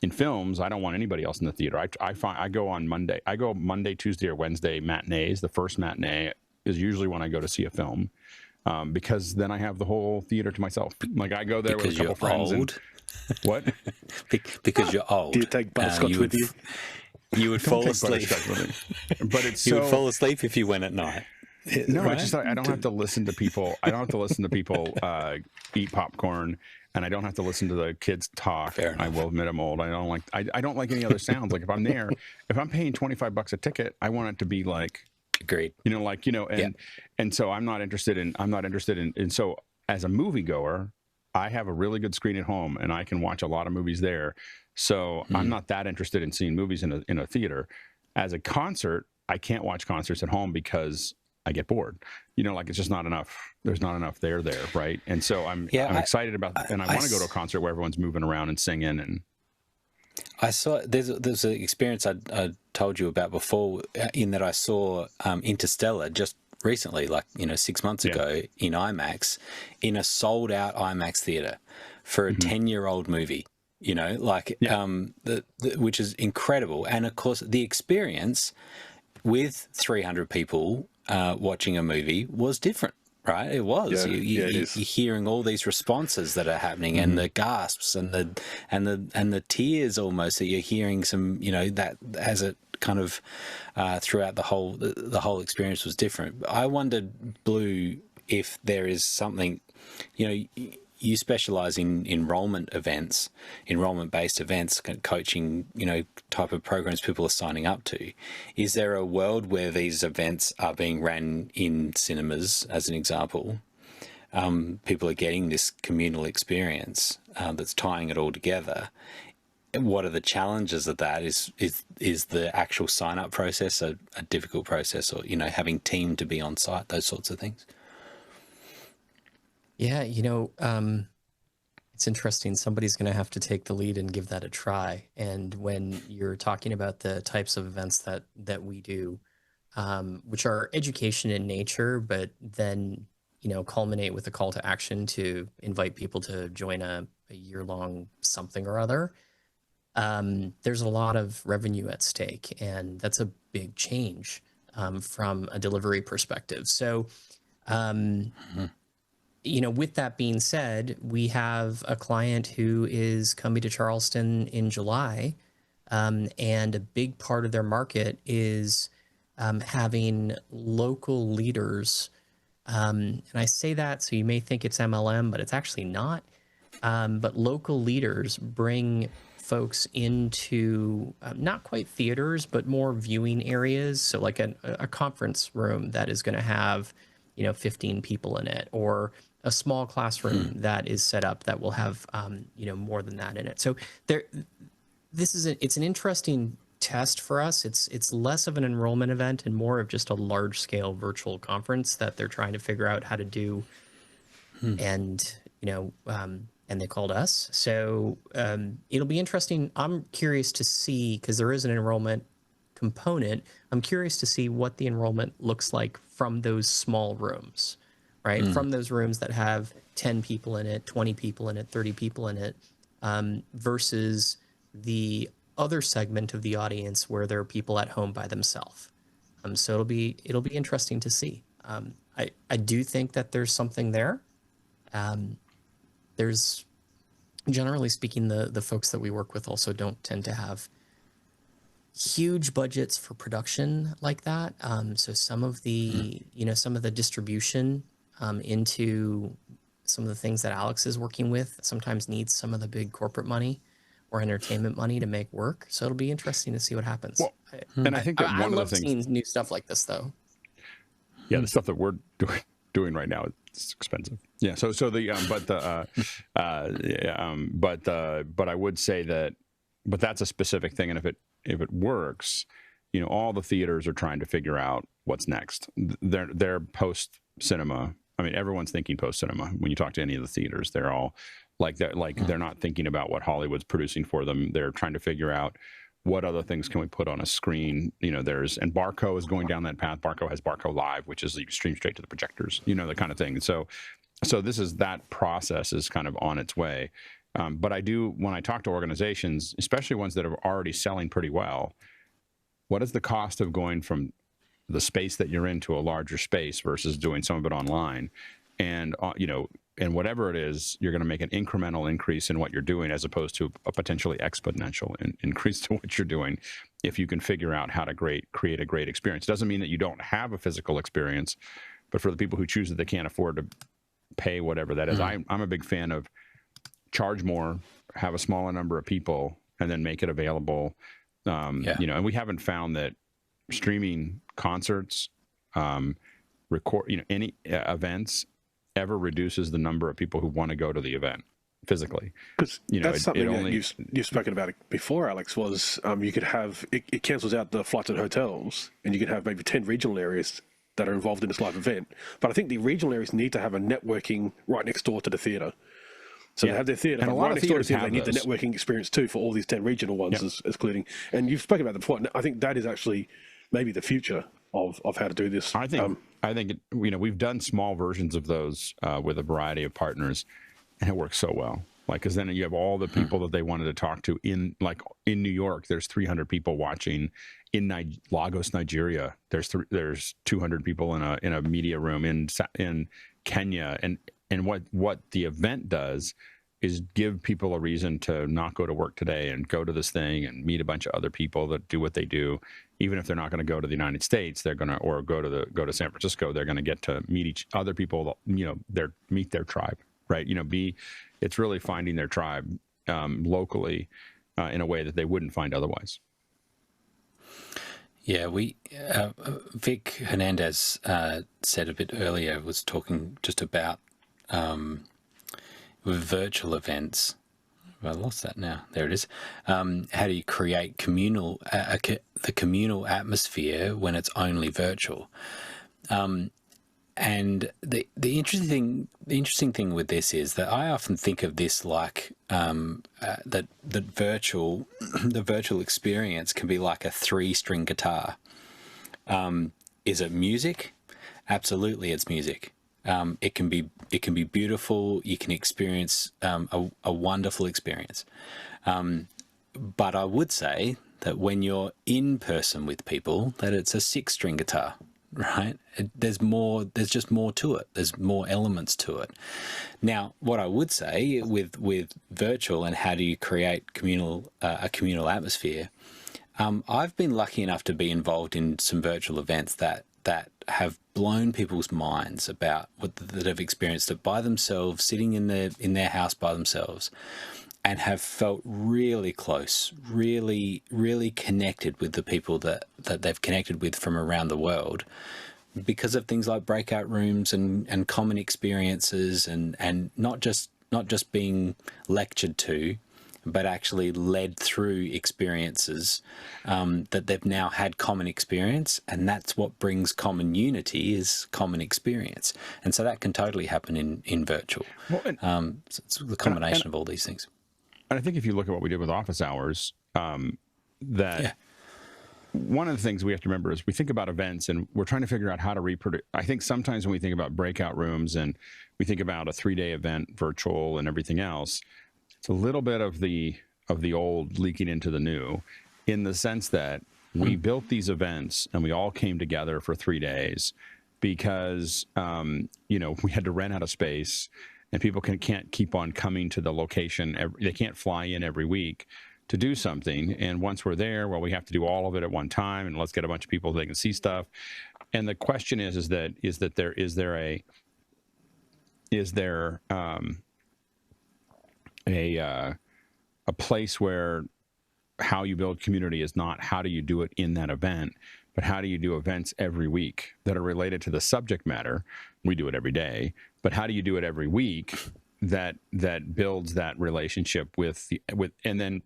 in films, I don't want anybody else in the theater. I go on Monday. I go Monday, Tuesday, or Wednesday matinees. The first matinee is usually when I go to see a film, because then I have the whole theater to myself. Like I go there Because with a couple friends. old. What? Because you're old. Do you take butterscotch with you? You would fall asleep. But it's You would fall asleep if you went at night. No, right? it's just I don't have to listen to people. I don't have to listen to people eat popcorn, and I don't have to listen to the kids talk. Fair enough. I will admit I'm old. I don't like any other sounds. Like if I'm there, if I'm paying $25 a ticket, I want it to be like, Agreed. and so I'm not interested in. And so as a moviegoer, I have a really good screen at home, and I can watch a lot of movies there. So I'm not that interested in seeing movies in a theater. As a concert, I can't watch concerts at home because I get bored. It's just not enough. There's not enough there, right? And so I'm excited about, and I want to go to a concert where everyone's moving around and singing. And I saw there's an experience I told you about before, in that I saw Interstellar just recently, 6 months ago in IMAX, in a sold out IMAX theater for a 10-year-old movie. Which is incredible. And of course, the experience with 300 people watching a movie was different, right? It was. You're hearing all these responses that are happening, and the gasps and the tears almost that you're hearing. Some, that as it kind of throughout the whole experience was different. I wondered, Blue, if there is something, you specialize in enrollment-based events, coaching, type of programs people are signing up to. Is there a world where these events are being ran in cinemas, as an example? People are getting this communal experience that's tying it all together. What are the challenges of that? Is the actual sign-up process a difficult process, or, having team to be on site, those sorts of things? Yeah, it's interesting. Somebody's going to have to take the lead and give that a try. And when you're talking about the types of events that we do, which are education in nature, but then, culminate with a call to action to invite people to join a year-long something or other, there's a lot of revenue at stake. And that's a big change from a delivery perspective. So, with that being said, we have a client who is coming to Charleston in July, and a big part of their market is having local leaders. And I say that so you may think it's MLM, but it's actually not. But local leaders bring folks into not quite theaters, but more viewing areas. So like a conference room that is going to have 15 people in it, or a small classroom that is set up that will have, more than that in it. So it's an interesting test for us. It's less of an enrollment event and more of just a large scale virtual conference that they're trying to figure out how to do. And, and they called us. So it'll be interesting. I'm curious to see, because there is an enrollment component. I'm curious to see what the enrollment looks like from those small rooms. Right? From those rooms that have 10 people in it, 20 people in it, 30 people in it, versus the other segment of the audience where there are people at home by themselves. So it'll be interesting to see. I do think that there's something there. There's, generally speaking, the folks that we work with also don't tend to have huge budgets for production like that. So some of the distribution into some of the things that Alex is working with sometimes needs some of the big corporate money or entertainment money to make work. So it'll be interesting to see what happens. Well, and I think that I one of love the things, seeing new stuff like this, though. the stuff that we're doing, doing right now, it's expensive. Yeah. So the but I would say that, but that's a specific thing, and if it works, you know, all the theaters are trying to figure out what's next. They're post cinema. I mean, everyone's thinking post cinema. When you talk to any of the theaters, they're all they're not thinking about what Hollywood's producing for them. They're trying to figure out what other things can we put on a screen. You know, and Barco is going down that path. Barco has Barco Live, which is you stream straight to the projectors, you know, the kind of thing. So that process is kind of on its way. But when I talk to organizations, especially ones that are already selling pretty well, what is the cost of going from the space that you're in to a larger space versus doing some of it online? And, you know, and whatever it is, you're going to make an incremental increase in what you're doing as opposed to a potentially exponential increase to what you're doing if you can figure out how to create a great experience. It doesn't mean that you don't have a physical experience, but for the people who choose that they can't afford to pay whatever that is, I'm a big fan of charge more, have a smaller number of people, and then make it available. You know, and we haven't found that streaming concerts, record, you know, any events ever reduces the number of people who want to go to the event physically. Because you know, that's something that you've spoken about it before, Alex, was you could have, it cancels out the flights and hotels, and you could have maybe 10 regional areas that are involved in this live event. But I think the regional areas need to have a networking right next door to the theatre. So they have their theatre, but right next door to the theatre, they need the networking experience too for all these 10 regional ones, as including. And you've spoken about it before. I think that is actually maybe the future of how to do this. I think you know, we've done small versions of those with a variety of partners, and it works so well. Like, because then you have all the people that they wanted to talk to in New York. There's 300 people watching. In Lagos, Nigeria, there's 200 people in a media room. In Kenya, and what the event does is give people a reason to not go to work today and go to this thing and meet a bunch of other people that do what they do. Even if they're not going to go to the United States, they're going to, or go to San Francisco, they're going to get to meet other people, you know, meet their tribe, right? You know, it's really finding their tribe locally in a way that they wouldn't find otherwise. Yeah, Vic Hernandez said a bit earlier, was talking just about with virtual events. I lost that now. There it is. How do you create the communal atmosphere when it's only virtual? And the interesting thing with this is that I often think of this like that the virtual experience can be like a 3-string guitar. Is it music? Absolutely, it's music. It can be beautiful. You can experience a wonderful experience. But I would say that when you're in person with people, that it's a 6-string guitar. Right? There's just more to it. There's more elements to it. Now, what I would say with virtual and how do you create a communal atmosphere, I've been lucky enough to be involved in some virtual events that have blown people's minds about that have experienced it by themselves, sitting in their house by themselves, and have felt really close, really, really connected with the people that they've connected with from around the world because of things like breakout rooms and common experiences and not just being lectured to, but actually led through experiences that they've now had common experience, and that's what brings common unity is common experience. And so that can totally happen in virtual. Well, so it's the combination of all these things. And I think if you look at what we did with office hours, one of the things we have to remember is we think about events and we're trying to figure out how to reproduce. I think sometimes when we think about breakout rooms and we think about a 3-day event, virtual and everything else, it's a little bit of the old leaking into the new, in the sense that we built these events and we all came together for 3 days because you know, we had to rent out a space. And people can't keep on coming to the location. They can't fly in every week to do something. And once we're there, well, we have to do all of it at one time. And let's get a bunch of people so they can see stuff. And the question is there a place where how you build community is not how do you do it in that event, but how do you do events every week that are related to the subject matter? We do it every day, but how do you do it every week that builds that relationship with and then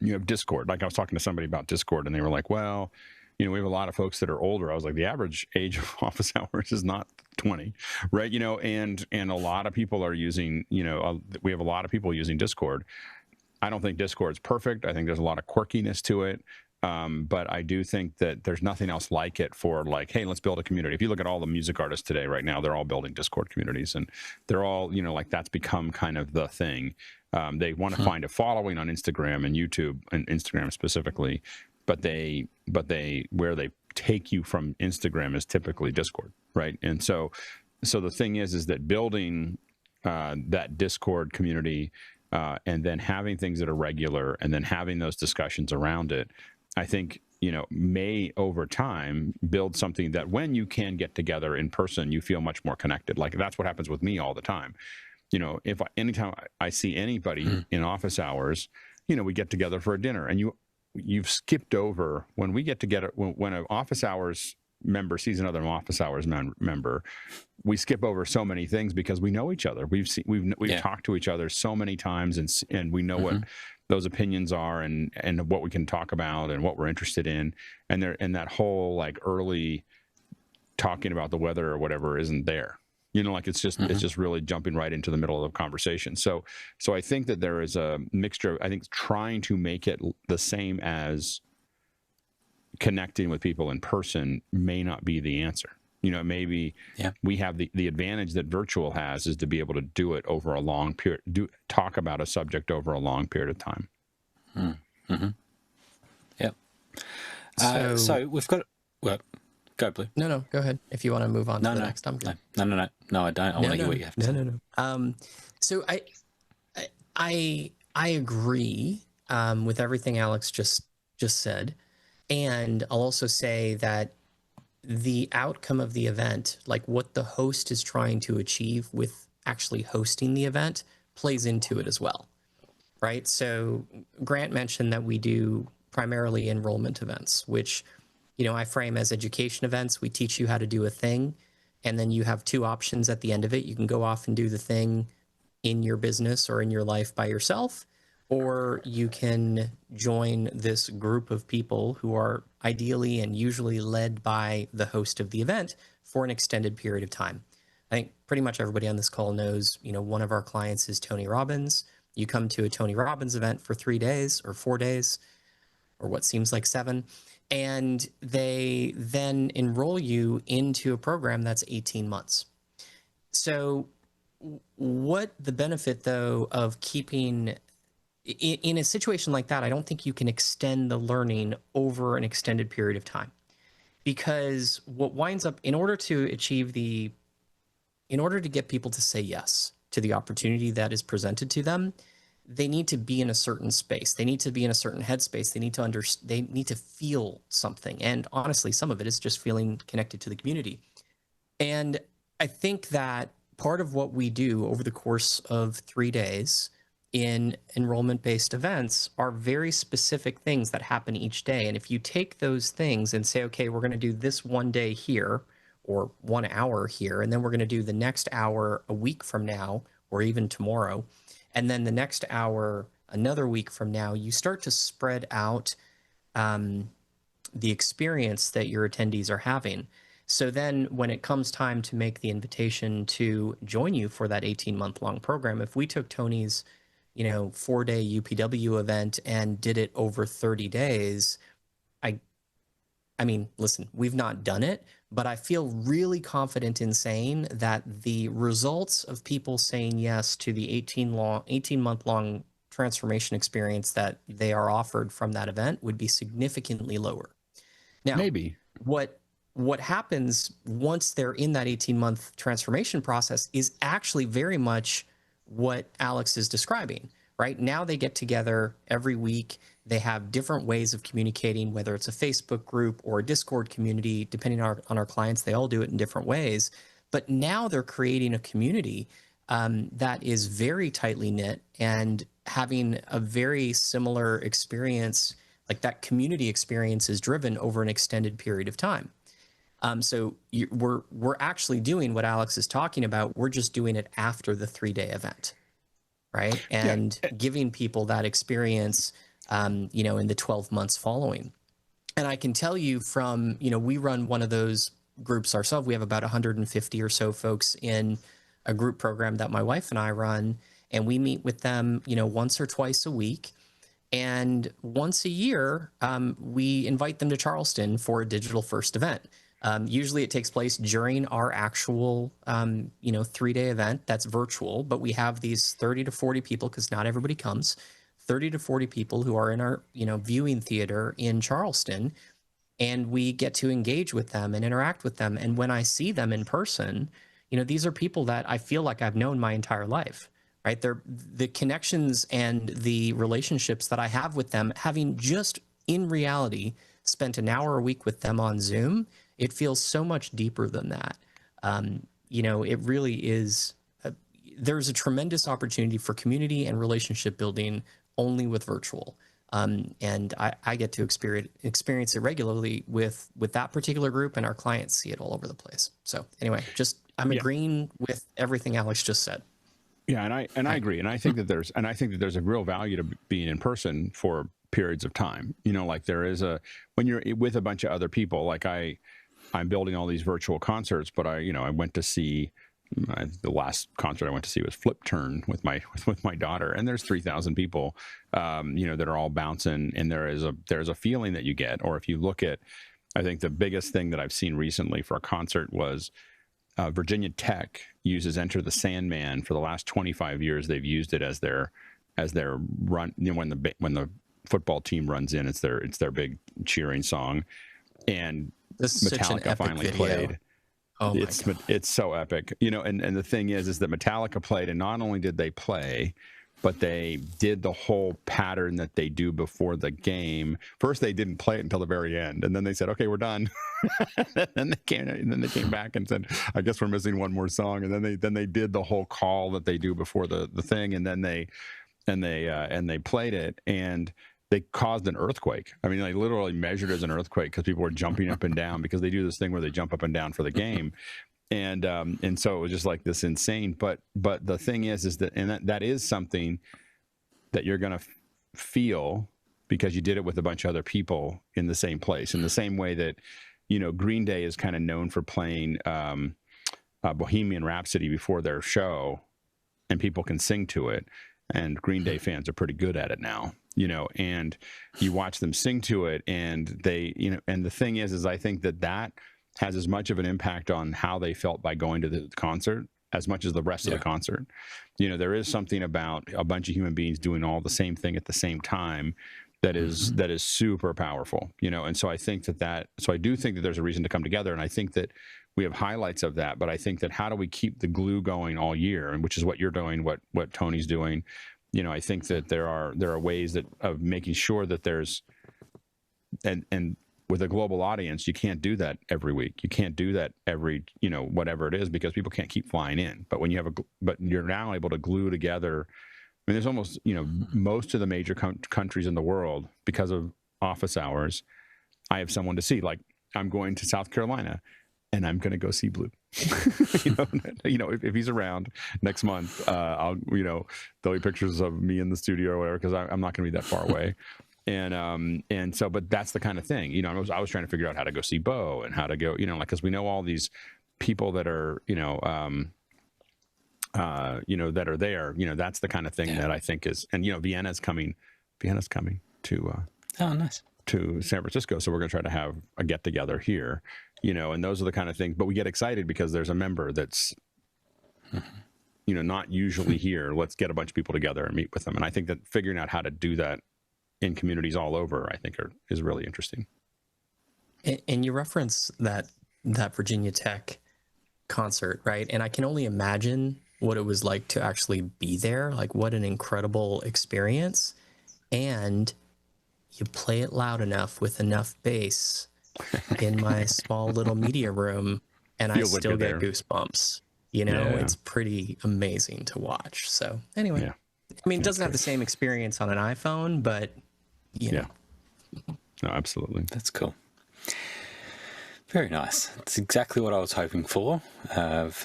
you have Discord. Like I was talking to somebody about Discord and they were like, well, we have a lot of folks that are older. I was like, the average age of office hours is not 20, right? And a lot of people are using, we have a lot of people using Discord. I don't think Discord's perfect. I think there's a lot of quirkiness to it. But I do think that there's nothing else like it for like, hey, let's build a community. If you look at all the music artists today, right now, they're all building Discord communities, and they're all, like that's become kind of the thing. They want to find a following on Instagram and YouTube, and Instagram specifically, but where they take you from Instagram is typically Discord, right? And so the thing is that building that Discord community and then having things that are regular and then having those discussions around it, I think, may over time build something that when you can get together in person, you feel much more connected. Like that's what happens with me all the time. If anytime I see anybody in office hours, we get together for a dinner, and you've skipped over when we get together, when an office hours member sees another office hours member, we skip over so many things because we know each other. We've talked to each other so many times, and we know what those opinions are and what we can talk about and what we're interested in. And that whole like early talking about the weather or whatever isn't there. Like it's just really jumping right into the middle of the conversation. So I think that there is a mixture. I think trying to make it the same as connecting with people in person may not be the answer. Maybe we have the advantage that virtual has is to be able to do it over a long period, talk about a subject over a long period of time. Yep. So we've got, well, go Blue. No, go ahead. If you want to move on to the next, I'm good. No, I don't. I want to hear what you have to say. No. So I agree with everything Alex just said. And I'll also say that the outcome of the event, like what the host is trying to achieve with actually hosting the event, plays into it as well, right? So Grant mentioned that we do primarily enrollment events, which, I frame as education events. We teach you how to do a thing, and then you have two options at the end of it. You can go off and do the thing in your business or in your life by yourself, or you can join this group of people who are ideally and usually led by the host of the event for an extended period of time. I think pretty much everybody on this call knows, one of our clients is Tony Robbins. You come to a Tony Robbins event for 3 days or 4 days, or what seems like 7, and they then enroll you into a program that's 18 months. So what the benefit, though, of keeping... In a situation like that, I don't think you can extend the learning over an extended period of time, because what winds up, in order to get people to say yes to the opportunity that is presented to them, they need to be in a certain space. They need to be in a certain headspace. They need to feel something. And honestly, some of it is just feeling connected to the community. And I think that part of what we do over the course of 3 days in enrollment-based events are very specific things that happen each day. And if you take those things and say, okay, we're going to do this 1 day here or 1 hour here, and then we're going to do the next hour a week from now or even tomorrow, and then the next hour another week from now, you start to spread out the experience that your attendees are having. So then when it comes time to make the invitation to join you for that 18-month-long program, if we took Tony's 4-day UPW event and did it over 30 days, I mean, listen, we've not done it, but I feel really confident in saying that the results of people saying yes to the 18-month-long transformation experience that they are offered from that event would be significantly lower. Now, maybe what happens once they're in that 18-month transformation process is actually very much what Alex is describing, right? Now they get together every week. They have different ways of communicating, whether it's a Facebook group or a Discord community, depending on our clients. They all do it in different ways. But now they're creating a community that is very tightly knit and having a very similar experience Like that community experience is driven over an extended period of time. So we're actually doing what Alex is talking about. We're just doing it after the 3-day event, right? And giving people that experience, in the 12 months following. And I can tell you from, we run one of those groups ourselves. We have about 150 or so folks in a group program that my wife and I run, and we meet with them, once or twice a week. And once a year, we invite them to Charleston for a digital first event. Usually it takes place during our actual, 3-day event that's virtual, but we have these 30 to 40 people, because not everybody comes, 30 to 40 people who are in our, viewing theater in Charleston, and we get to engage with them and interact with them. And when I see them in person, these are people that I feel like I've known my entire life, right? They're the connections and the relationships that I have with them, having just in reality spent an hour a week with them on Zoom. It feels so much deeper than that. It really is. There's a tremendous opportunity for community and relationship building only with virtual. And I get to experience it regularly with that particular group, and our clients see it all over the place. So anyway, I'm agreeing with everything Alex just said. Yeah, and I agree, and I think that there's a real value to being in person for periods of time. Like there is when you're with a bunch of other people. Like I'm building all these virtual concerts, but I went to see. The last concert I went to see was Flip Turn with my daughter, and there's 3,000 people, that are all bouncing, and there's a feeling that you get. Or if you look at, I think the biggest thing that I've seen recently for a concert was Virginia Tech uses Enter the Sandman. For the last 25 years, they've used it as their run. When the football team runs in, it's their big cheering song, and Metallica finally played. Oh my God. It's so epic, and the thing is that Metallica played, and not only did they play, but they did the whole pattern that they do before the game. First, they didn't play it until the very end, and then they said, "Okay, we're done." and then they came back and said, "I guess we're missing one more song." And then they did the whole call that they do before the thing, and then they played it, and they caused an earthquake. I mean, they literally measured as an earthquake because people were jumping up and down, because they do this thing where they jump up and down for the game. And so it was just like this insane. But the thing is that is something that you're going to feel because you did it with a bunch of other people in the same place, in the same way that, Green Day is kind of known for playing Bohemian Rhapsody before their show, and people can sing to it. And Green Day fans are pretty good at it now, and you watch them sing to it, and they, and the thing is I think that has as much of an impact on how they felt by going to the concert as much as the rest of the concert. There is something about a bunch of human beings doing all the same thing at the same time that is super powerful, and so I think so I do think that there's a reason to come together, and I think that we have highlights of that, but I think that how do we keep the glue going all year, and which is what you're doing, what Tony's doing. I think that there are ways of making sure that there's, and with a global audience, you can't do that every week. You can't do that every, whatever it is, because people can't keep flying in. But when you have but you're now able to glue together. I mean, there's almost, most of the major countries in the world, because of office hours, I have someone to see. Like, I'm going to South Carolina, and I'm going to go see Blue. If he's around next month, I'll, there'll be pictures of me in the studio or whatever, because I'm not going to be that far away. And so, but that's the kind of thing, I was trying to figure out how to go see Bo and how to go, because we know all these people that are, that are there, that's the kind of thing that I think is, and, Vienna's coming to, oh, nice. to San Francisco. So we're going to try to have a get together here, and those are the kind of things, but we get excited because there's a member that's, not usually here. Let's get a bunch of people together and meet with them. And I think that figuring out how to do that in communities all over, I think is really interesting. And you reference that Virginia Tech concert, right? And I can only imagine what it was like to actually be there. Like, what an incredible experience. And you play it loud enough with enough bass in my small little media room, and I still get goosebumps. It's pretty amazing to watch. So anyway, I mean, it doesn't have the same experience on an iPhone, but No, absolutely. That's cool. Very nice. That's exactly what I was hoping for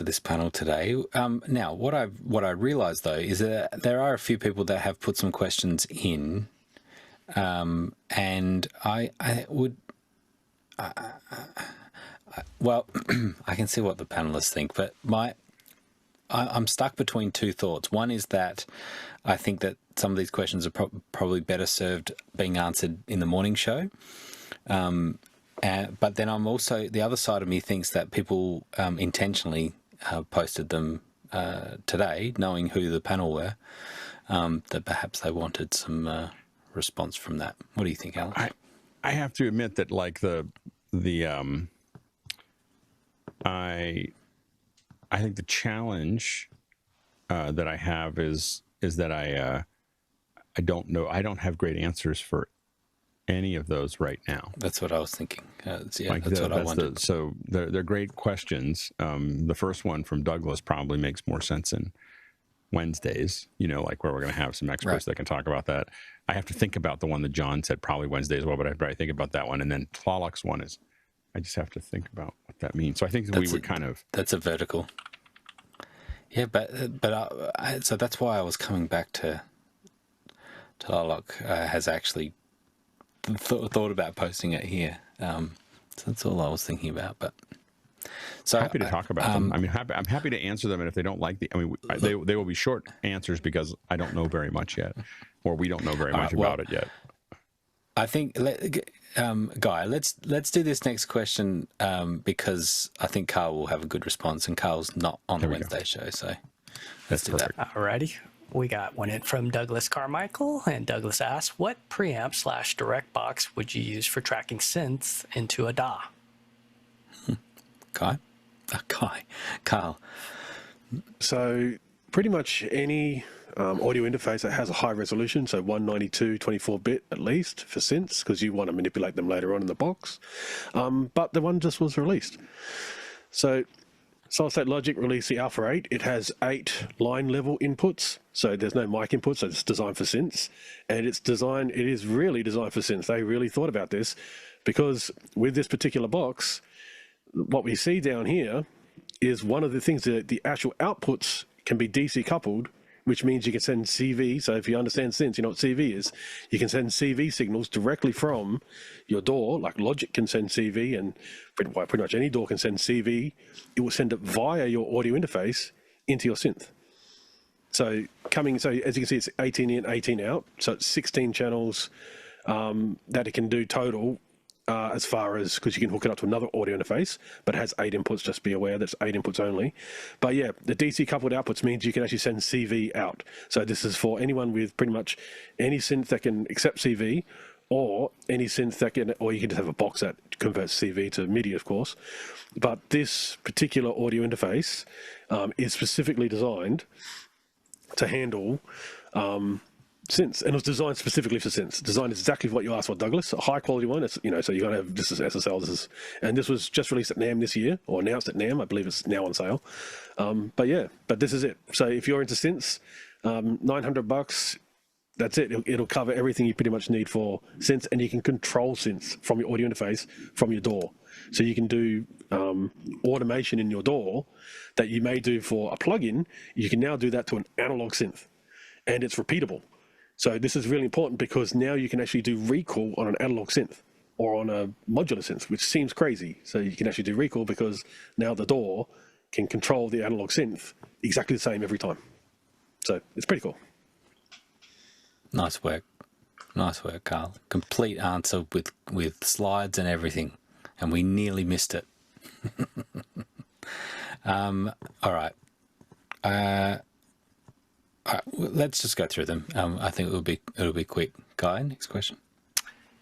this panel today. Now, what I realised though is that there are a few people that have put some questions in, and I would. Well, I can see what the panelists think, but I'm stuck between two thoughts. One is that I think that some of these questions are probably better served being answered in the morning show. But then I'm also, the other side of me thinks that people intentionally posted them today, knowing who the panel were, that perhaps they wanted some response from that. What do you think, Alan? I have to admit that, like, I think the challenge that I have is that I don't know. I don't have great answers for any of those right now. That's what I was thinking. Yeah, like that's what I wanted. So they're great questions. The first one from Douglas probably makes more sense in Wednesdays, like where we're going to have some experts that can talk about that. I have to think about the one that John said, probably Wednesday as well, but I think about that one. And then Tlalok's one is, I just have to think about what that means. So I think we would kind of... That's a vertical. Yeah, but so that's why I was coming back to Tlalok has actually thought about posting it here. So that's all I was thinking about. But so happy to talk about them. I mean, I'm happy to answer them, and if they don't like they will be short answers because I don't know very much yet, or we don't know very much about it yet. I think, Guy, let's do this next question because I think Carl will have a good response, and Carl's not on the Wednesday show, so let's do that. Alrighty. We got one in from Douglas Carmichael, and Douglas asks, what preamp / direct box would you use for tracking synths into a DAW? Carl. So pretty much any audio interface that has a high resolution, so 192, 24-bit at least for synths, because you want to manipulate them later on in the box. But the one just was released. So Solid State Logic released the Alpha 8. It has 8 line level inputs, so there's no mic input, so it's designed for synths. And it is really designed for synths. They really thought about this, because with this particular box, what we see down here is one of the things that the actual outputs can be DC coupled, which means you can send CV. So if you understand synths, you know what CV is. You can send CV signals directly from your DAW, like Logic can send CV, and pretty much any DAW can send CV. It will send it via your audio interface into your synth. So as you can see, it's 18 in, 18 out. So it's 16 channels that it can do total. As far as, because you can hook it up to another audio interface, but it has 8 inputs, just be aware that's 8 inputs only. But yeah, the DC coupled outputs means you can actually send CV out. So this is for anyone with pretty much any synth that can accept CV, or any synth that can, or you can just have a box that converts CV to MIDI, of course. But this particular audio interface is specifically designed to handle synths, and it was designed specifically for synths. Designed exactly what you asked for, Douglas. A high quality one. It's, so you got to have, this is SSL. And this was just released at NAMM this year, or announced at NAMM. I believe it's now on sale. But this is it. So if you're into synths, $900. That's it. It'll cover everything you pretty much need for synths, and you can control synths from your audio interface from your DAW. So you can do automation in your DAW that you may do for a plugin. You can now do that to an analog synth, and it's repeatable. So this is really important because now you can actually do recall on an analog synth or on a modular synth, which seems crazy. So you can actually do recall because now the DAW can control the analog synth exactly the same every time. So it's pretty cool. Nice work, Carl. Complete answer with slides and everything, and we nearly missed it. All right. Let's just go through them. I think it'll be quick. Guy, next question.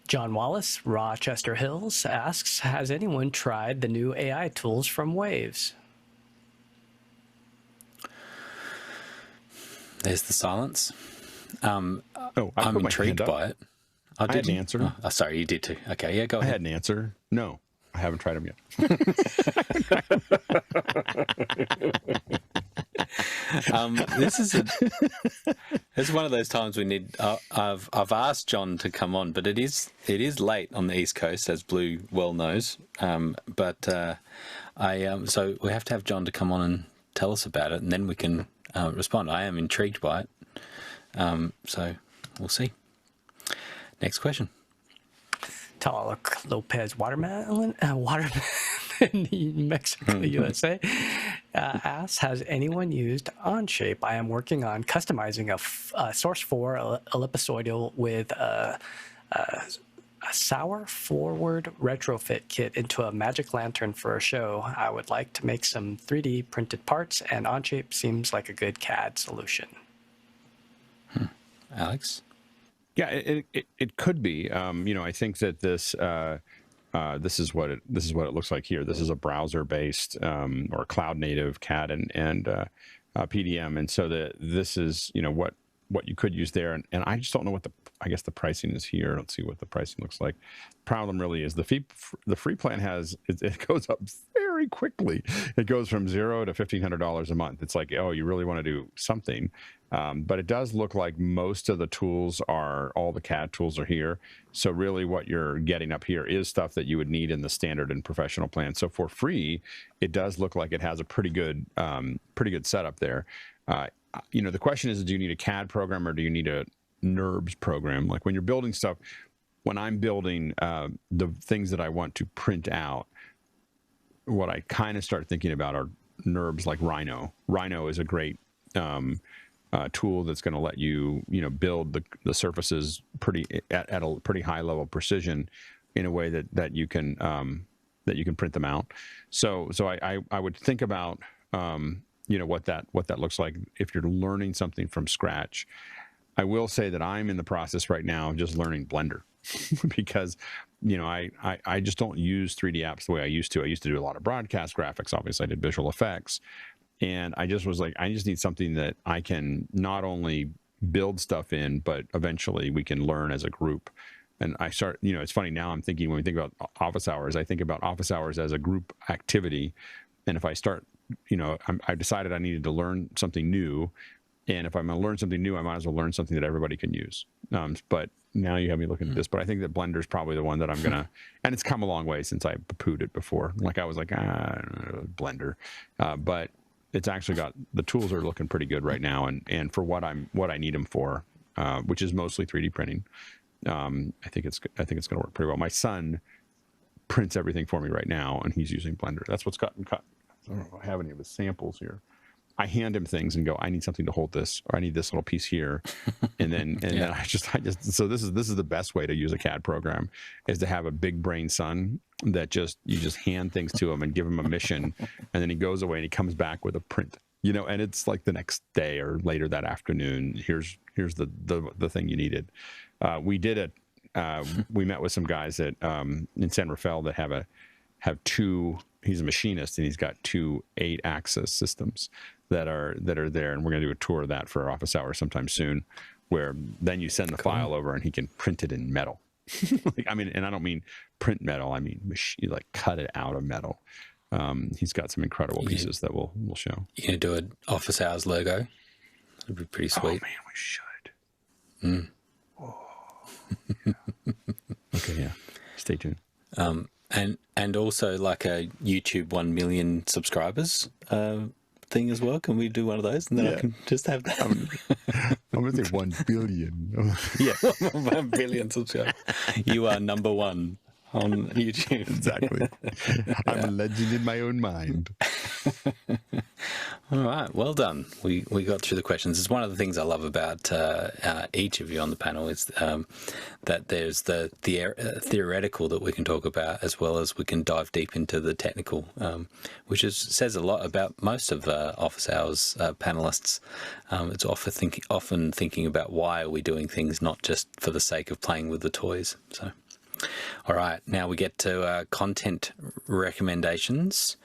John Wallace, Rochester Hills, asks, has anyone tried the new AI tools from Waves? There's the silence. I'm intrigued by it. I had an answer. Oh, sorry, you did too. Okay, yeah, go ahead. I had an answer. No. I haven't tried them yet. It's one of those times we need. I've asked John to come on, but it is late on the East Coast, as Blue well knows. So we have to have John to come on and tell us about it, and then we can respond. I am intrigued by it. So we'll see. Next question. Tall Lopez Watermelon in Mexico, USA asks, has anyone used Onshape? I am working on customizing a Source 4 ellipsoidal with a sour forward retrofit kit into a magic lantern for a show. I would like to make some 3D printed parts, and Onshape seems like a good CAD solution. Alex? Yeah, it could be. I think that this is what it looks like here. This is a browser based or cloud native CAD and PDM, and so this is what you could use there. And I just don't know what the pricing is here. Let's see what the pricing looks like. The problem really is the free plan it goes up very quickly. It goes from $0 to $1,500 a month. It's like, oh, you really want to do something. But it does look like most of the tools all the CAD tools are here. So really what you're getting up here is stuff that you would need in the standard and professional plan. So for free, it does look like it has a pretty good setup there. The question is, do you need a CAD program or do you need a NURBS program? Like when you're building stuff, when I'm building the things that I want to print out, what I kind of start thinking about are NURBS like Rhino. Rhino is a great tool that's going to let you, build the surfaces at a pretty high level of precision in a way that you can print them out. So I would think about what that looks like if you're learning something from scratch. I will say that I'm in the process right now of just learning Blender because I just don't use 3D apps the way I used to. I used to do a lot of broadcast graphics. Obviously, I did visual effects. And I just was like, I just need something that I can not only build stuff in, but eventually we can learn as a group. And I start, it's funny now I'm thinking, when we think about office hours, I think about office hours as a group activity. And if I start, I decided I needed to learn something new. And if I'm going to learn something new, I might as well learn something that everybody can use. But now you have me looking at this, but I think that Blender is probably the one that I'm going to, and it's come a long way since I poo-pooed it before. Like I was like, I don't know, Blender. But it's actually got, the tools are looking pretty good right now. And for what I need them for, which is mostly 3D printing, I think it's going to work pretty well. My son prints everything for me right now, and he's using Blender. That's what's gotten cut. I don't know if I have any of his samples here. I hand him things and go, I need something to hold this, or I need this little piece here. And then, then I just, so this is the best way to use a CAD program, is to have a big brain son that you just hand things to him and give him a mission. And then he goes away and he comes back with a print, and it's like the next day or later that afternoon, here's the thing you needed. We met with some guys in San Rafael that have two, he's a machinist and he's got 2 8-axis systems that are there, and we're going to do a tour of that for our office hour sometime soon, where then you send the file over and he can print it in metal. And I don't mean print metal, I mean like cut it out of metal. He's got some incredible pieces that we'll show. You're going to do an office hours logo? That'd be pretty sweet. Oh man, we should. Oh. Yeah. Okay, yeah. Stay tuned. And also like a YouTube 1 million subscribers thing as well. Can we do one of those? And then I can just have that. I'm going to say 1 billion. Yeah, 1 billion subscribers. You are number one on YouTube. Exactly. I'm a legend in my own mind. All right, well done. We got through the questions. It's one of the things I love about each of you on the panel is that there's the theoretical that we can talk about, as well as we can dive deep into the technical, which says a lot about most of Office Hours panelists. It's often thinking about why are we doing things, not just for the sake of playing with the toys. So. All right, now we get to content recommendations.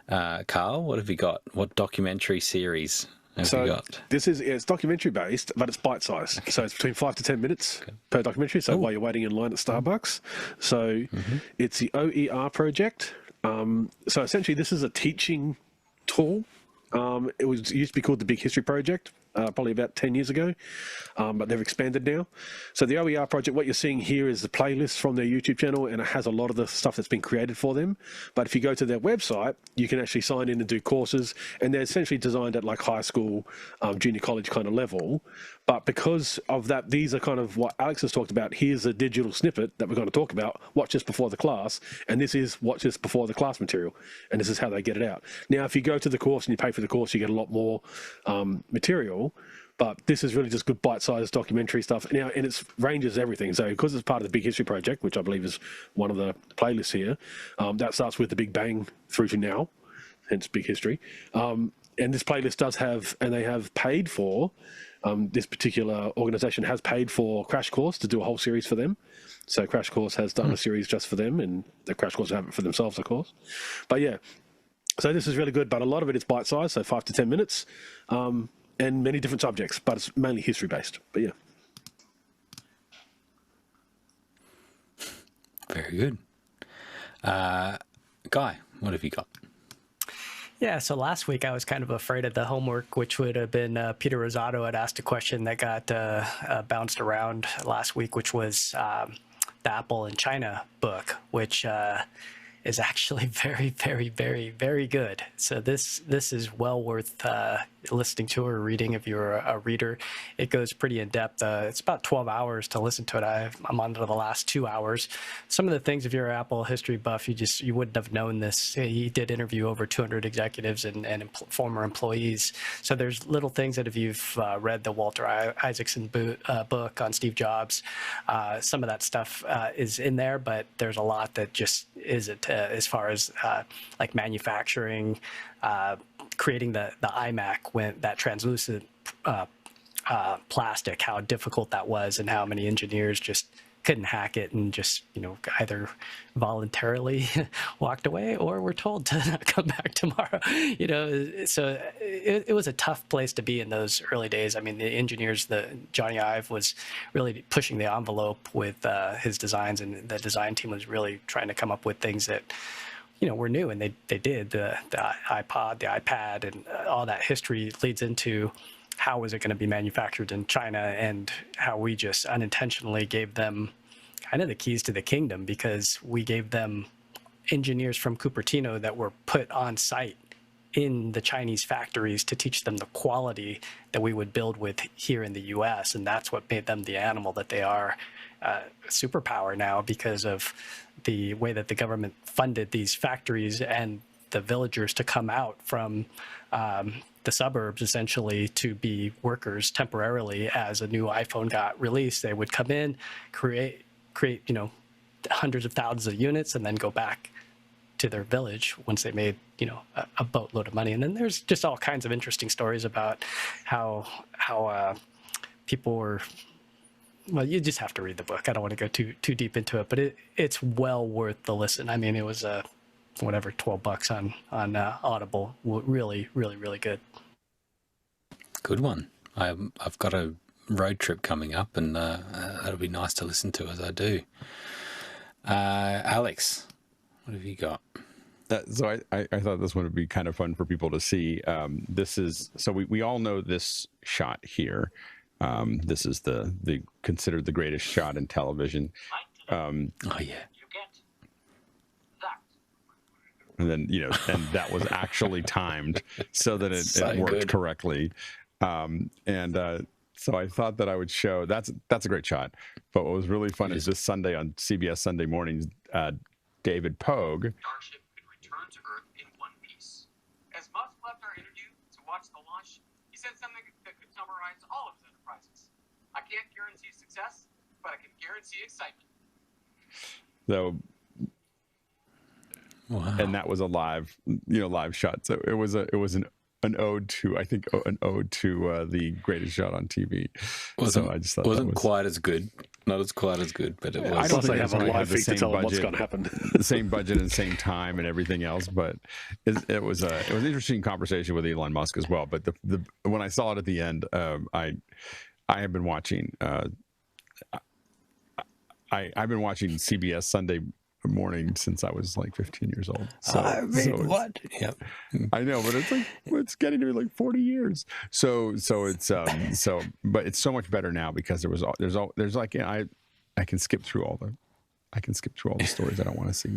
Carl, what have you got? What documentary series have So you got? it's documentary based, but it's bite sized. So it's between 5 to 10 minutes per documentary. So while you're waiting in line at Starbucks, so it's the OER project. So essentially, this is a teaching tool. It used to be called the Big History Project, probably about 10 years ago, but they've expanded now. So the OER project, what you're seeing here is the playlist from their YouTube channel, and it has a lot of the stuff that's been created for them. But if you go to their website, you can actually sign in and do courses, and they're essentially designed at like high school, junior college kind of level. But because of that, these are kind of what Alex has talked about. Here's a digital snippet that we're going to talk about. Watch this before the class, and this is watch this before the class material, and this is how they get it out. Now, if you go to the course and you pay for the course, you get a lot more material. But this is really just good bite-sized documentary stuff. Now, and it ranges everything. So because it's part of the Big History Project, which I believe is one of the playlists here, that starts with the Big Bang through to now, hence Big History. And this playlist does have, and they have paid for. This particular organization has paid for Crash Course to do a whole series for them. So Crash Course has done a series just for them, and the Crash Course have it for themselves, of course. But yeah, so this is really good, but a lot of it is bite-sized, so 5 to 10 minutes, and many different subjects, but it's mainly history-based. But yeah. Very good. Guy, what have you got? Yeah, so last week I was kind of afraid of the homework, which would have been Peter Rosato had asked a question that got bounced around last week, which was the Apple in China book, which is actually very, very, very, very good. So this is well worth listening to or reading if you're a reader. It goes pretty in depth. It's about 12 hours to listen to it. I'm on to the last 2 hours. Some of the things, if you're an Apple history buff, you wouldn't have known this. He did interview over 200 executives and former employees. So there's little things that if you've read the Walter Isaacson book on Steve Jobs, some of that stuff is in there, but there's a lot that just isn't as far as like manufacturing, creating the iMac when that translucent plastic, how difficult that was, and how many engineers just couldn't hack it and just either voluntarily walked away or were told to not come back tomorrow. So it was a tough place to be in those early days. I mean, the engineers, Johnny Ive was really pushing the envelope with his designs, and the design team was really trying to come up with things that were new, and they did. The iPod, the iPad, and all that history leads into how was it going to be manufactured in China, and how we just unintentionally gave them kind of the keys to the kingdom, because we gave them engineers from Cupertino that were put on site in the Chinese factories to teach them the quality that we would build with here in the US. And that's what made them the animal that they are, superpower now, because of the way that the government funded these factories and the villagers to come out from the suburbs essentially to be workers temporarily. As a new iPhone got released, they would come in, create hundreds of thousands of units, and then go back to their village once they made a boatload of money. And then there's just all kinds of interesting stories about how people were. Well, you just have to read the book. I don't want to go too deep into it, but it's well worth the listen. I mean, it was whatever, $12 on Audible. Really, really, really good. Good one. I've got a road trip coming up, and that'll be nice to listen to as I do. Alex, what have you got? So I thought this one would be kind of fun for people to see. This is, so we all know this shot here. This is the considered the greatest shot in television. Oh yeah. And then and that was actually timed so that it worked good. correctly. So I thought that I would show that's a great shot. But what was really fun is this Sunday on CBS Sunday Mornings, David Pogue. Starship could return to Earth in one piece. As Musk left our interview to watch the launch, he said something that could summarize all of his enterprises. I can't guarantee success, but I can guarantee excitement. So, Wow. and that was a live shot. So it was an ode to the greatest shot on TV. So I just thought wasn't quite as good Not as quite as good, but it I was. don't Plus, they think have a it's live the feed to same tell them what's budget. going to happen. The same budget and same time and everything else, but it was an interesting conversation with Elon Musk as well. But the when I saw it at the end, I have been watching I've been watching CBS Sunday Morning since I was like 15 years old. So, What? Yep. I know, but it's like it's getting to be like 40 years. So it's but it's so much better now because there's like I can skip through all the stories I don't want to see.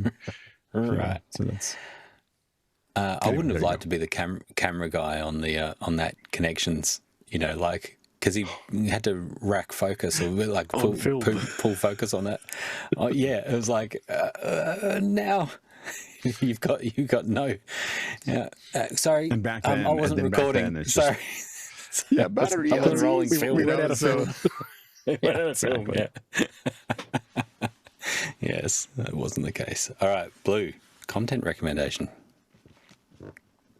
Right. So that's. I wouldn't have liked to be the camera guy on the on that Connections. You know, like because he had to rack focus or like pull focus on that. Oh yeah, it was like now. You've got no. Yeah, sorry. And back then, I wasn't recording. Sorry. Yeah, battery. That was rolling film. We ran out of film. Exactly. Yeah. Yes, that wasn't the case. All right, Blue, content recommendation.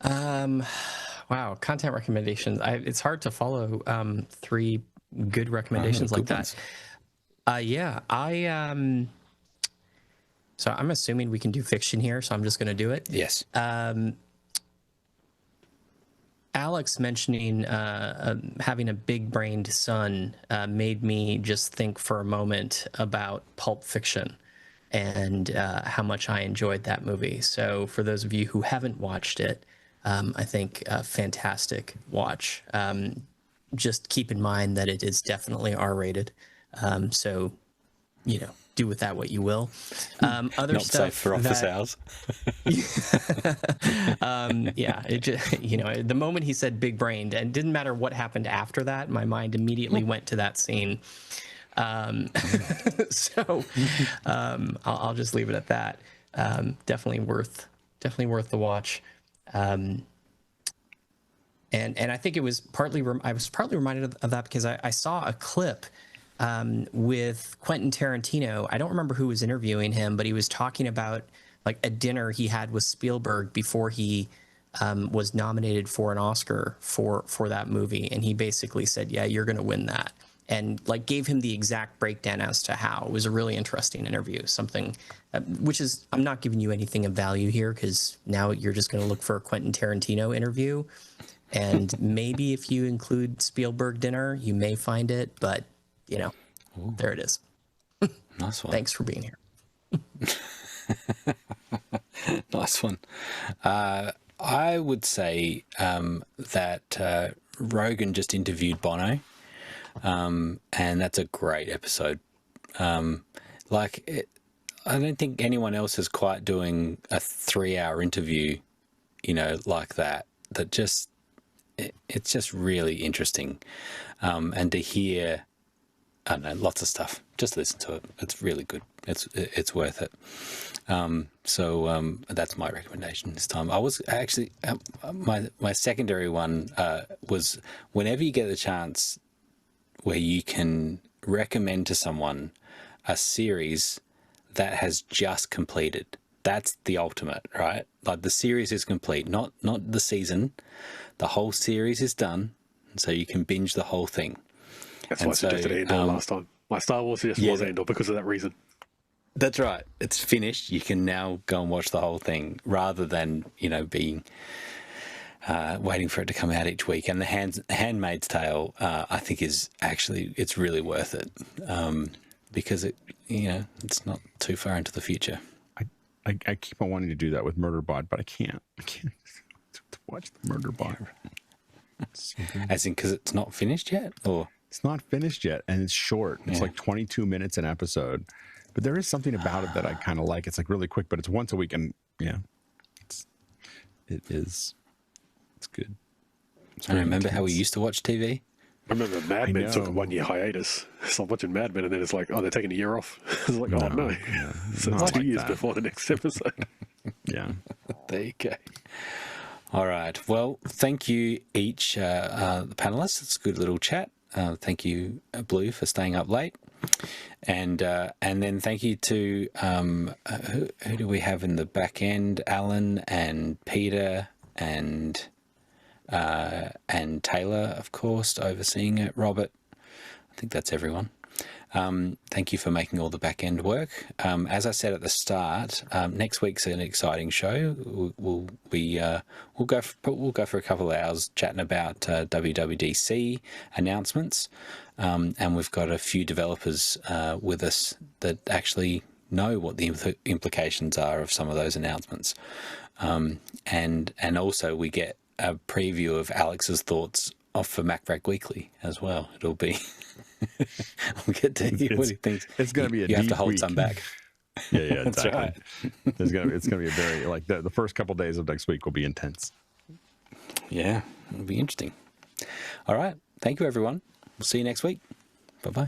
Wow, content recommendations. It's hard to follow 3 good recommendations like that. So I'm assuming we can do fiction here, so I'm just going to do it. Yes. Alex mentioning having a big-brained son made me just think for a moment about Pulp Fiction and how much I enjoyed that movie. So for those of you who haven't watched it, I think a fantastic watch. Just keep in mind that it is definitely R-rated. So, do with that what you will. Other Not stuff safe for office hours. Yeah, it just, the moment he said big brained, and it didn't matter what happened after that, my mind immediately went to that scene. So I'll just leave it at that. Definitely worth the watch. And I think it was I was partly reminded of that because I saw a clip with Quentin Tarantino. I don't remember who was interviewing him, but he was talking about like a dinner he had with Spielberg before he was nominated for an Oscar for that movie, and he basically said, "Yeah, you're going to win that," and like gave him the exact breakdown as to how. It was a really interesting interview. Something which is, I'm not giving you anything of value here because now you're just going to look for a Quentin Tarantino interview, and maybe if you include Spielberg dinner, you may find it, but. There it is. Nice one. Thanks for being here. Nice one. I would say that Rogan just interviewed Bono, and that's a great episode. I don't think anyone else is quite doing a 3-hour interview, like that. It's just really interesting, and to hear. I don't know, lots of stuff. Just listen to it. It's really good. It's worth it. So that's my recommendation this time. I was actually my secondary one was whenever you get the chance where you can recommend to someone a series that has just completed. That's the ultimate, right? Like the series is complete, not the season. The whole series is done, so you can binge the whole thing. That's why I suggested Andor last time. My Star Wars suggestion was Andor because of that reason. That's right. It's finished. You can now go and watch the whole thing rather than, being waiting for it to come out each week. And the Handmaid's Tale, I think it's really worth it because it's not too far into the future. I keep on wanting to do that with Murderbot, but I can't to watch the Murderbot. So as in because it's not finished yet, or it's not finished yet, and it's short. It's like 22 minutes an episode, but there is something about it that I kind of like. It's like really quick, but it's once a week, and it's good. I remember how we used to watch TV. I remember Mad Men took a 1-year hiatus. So I'm watching Mad Men, and then it's like, oh, they're taking a year off. I was like, oh no. Yeah, So it's 2 years before the next episode. Yeah. There you go. All right. Well, thank you each, the panelists. It's a good little chat. Thank you, Blue, for staying up late, and then thank you to who do we have in the back end? Alan and Peter and Taylor, of course, overseeing it. Robert, I think that's everyone. Thank you for making all the back end work. As I said at the start, next week's an exciting show. We'll go for a couple of hours chatting about WWDC announcements, and we've got a few developers with us that actually know what the implications are of some of those announcements, and also we get a preview of Alex's thoughts for MacBrack Weekly as well. It'll be we'll get to hear what he thinks. It's going to be a you have deep to hold week. some back. Yeah, That's exactly. right. It's going to be a very, like, the first couple of days of next week will be intense. Yeah, it'll be interesting. All right. Thank you, everyone. We'll see you next week. Bye-bye.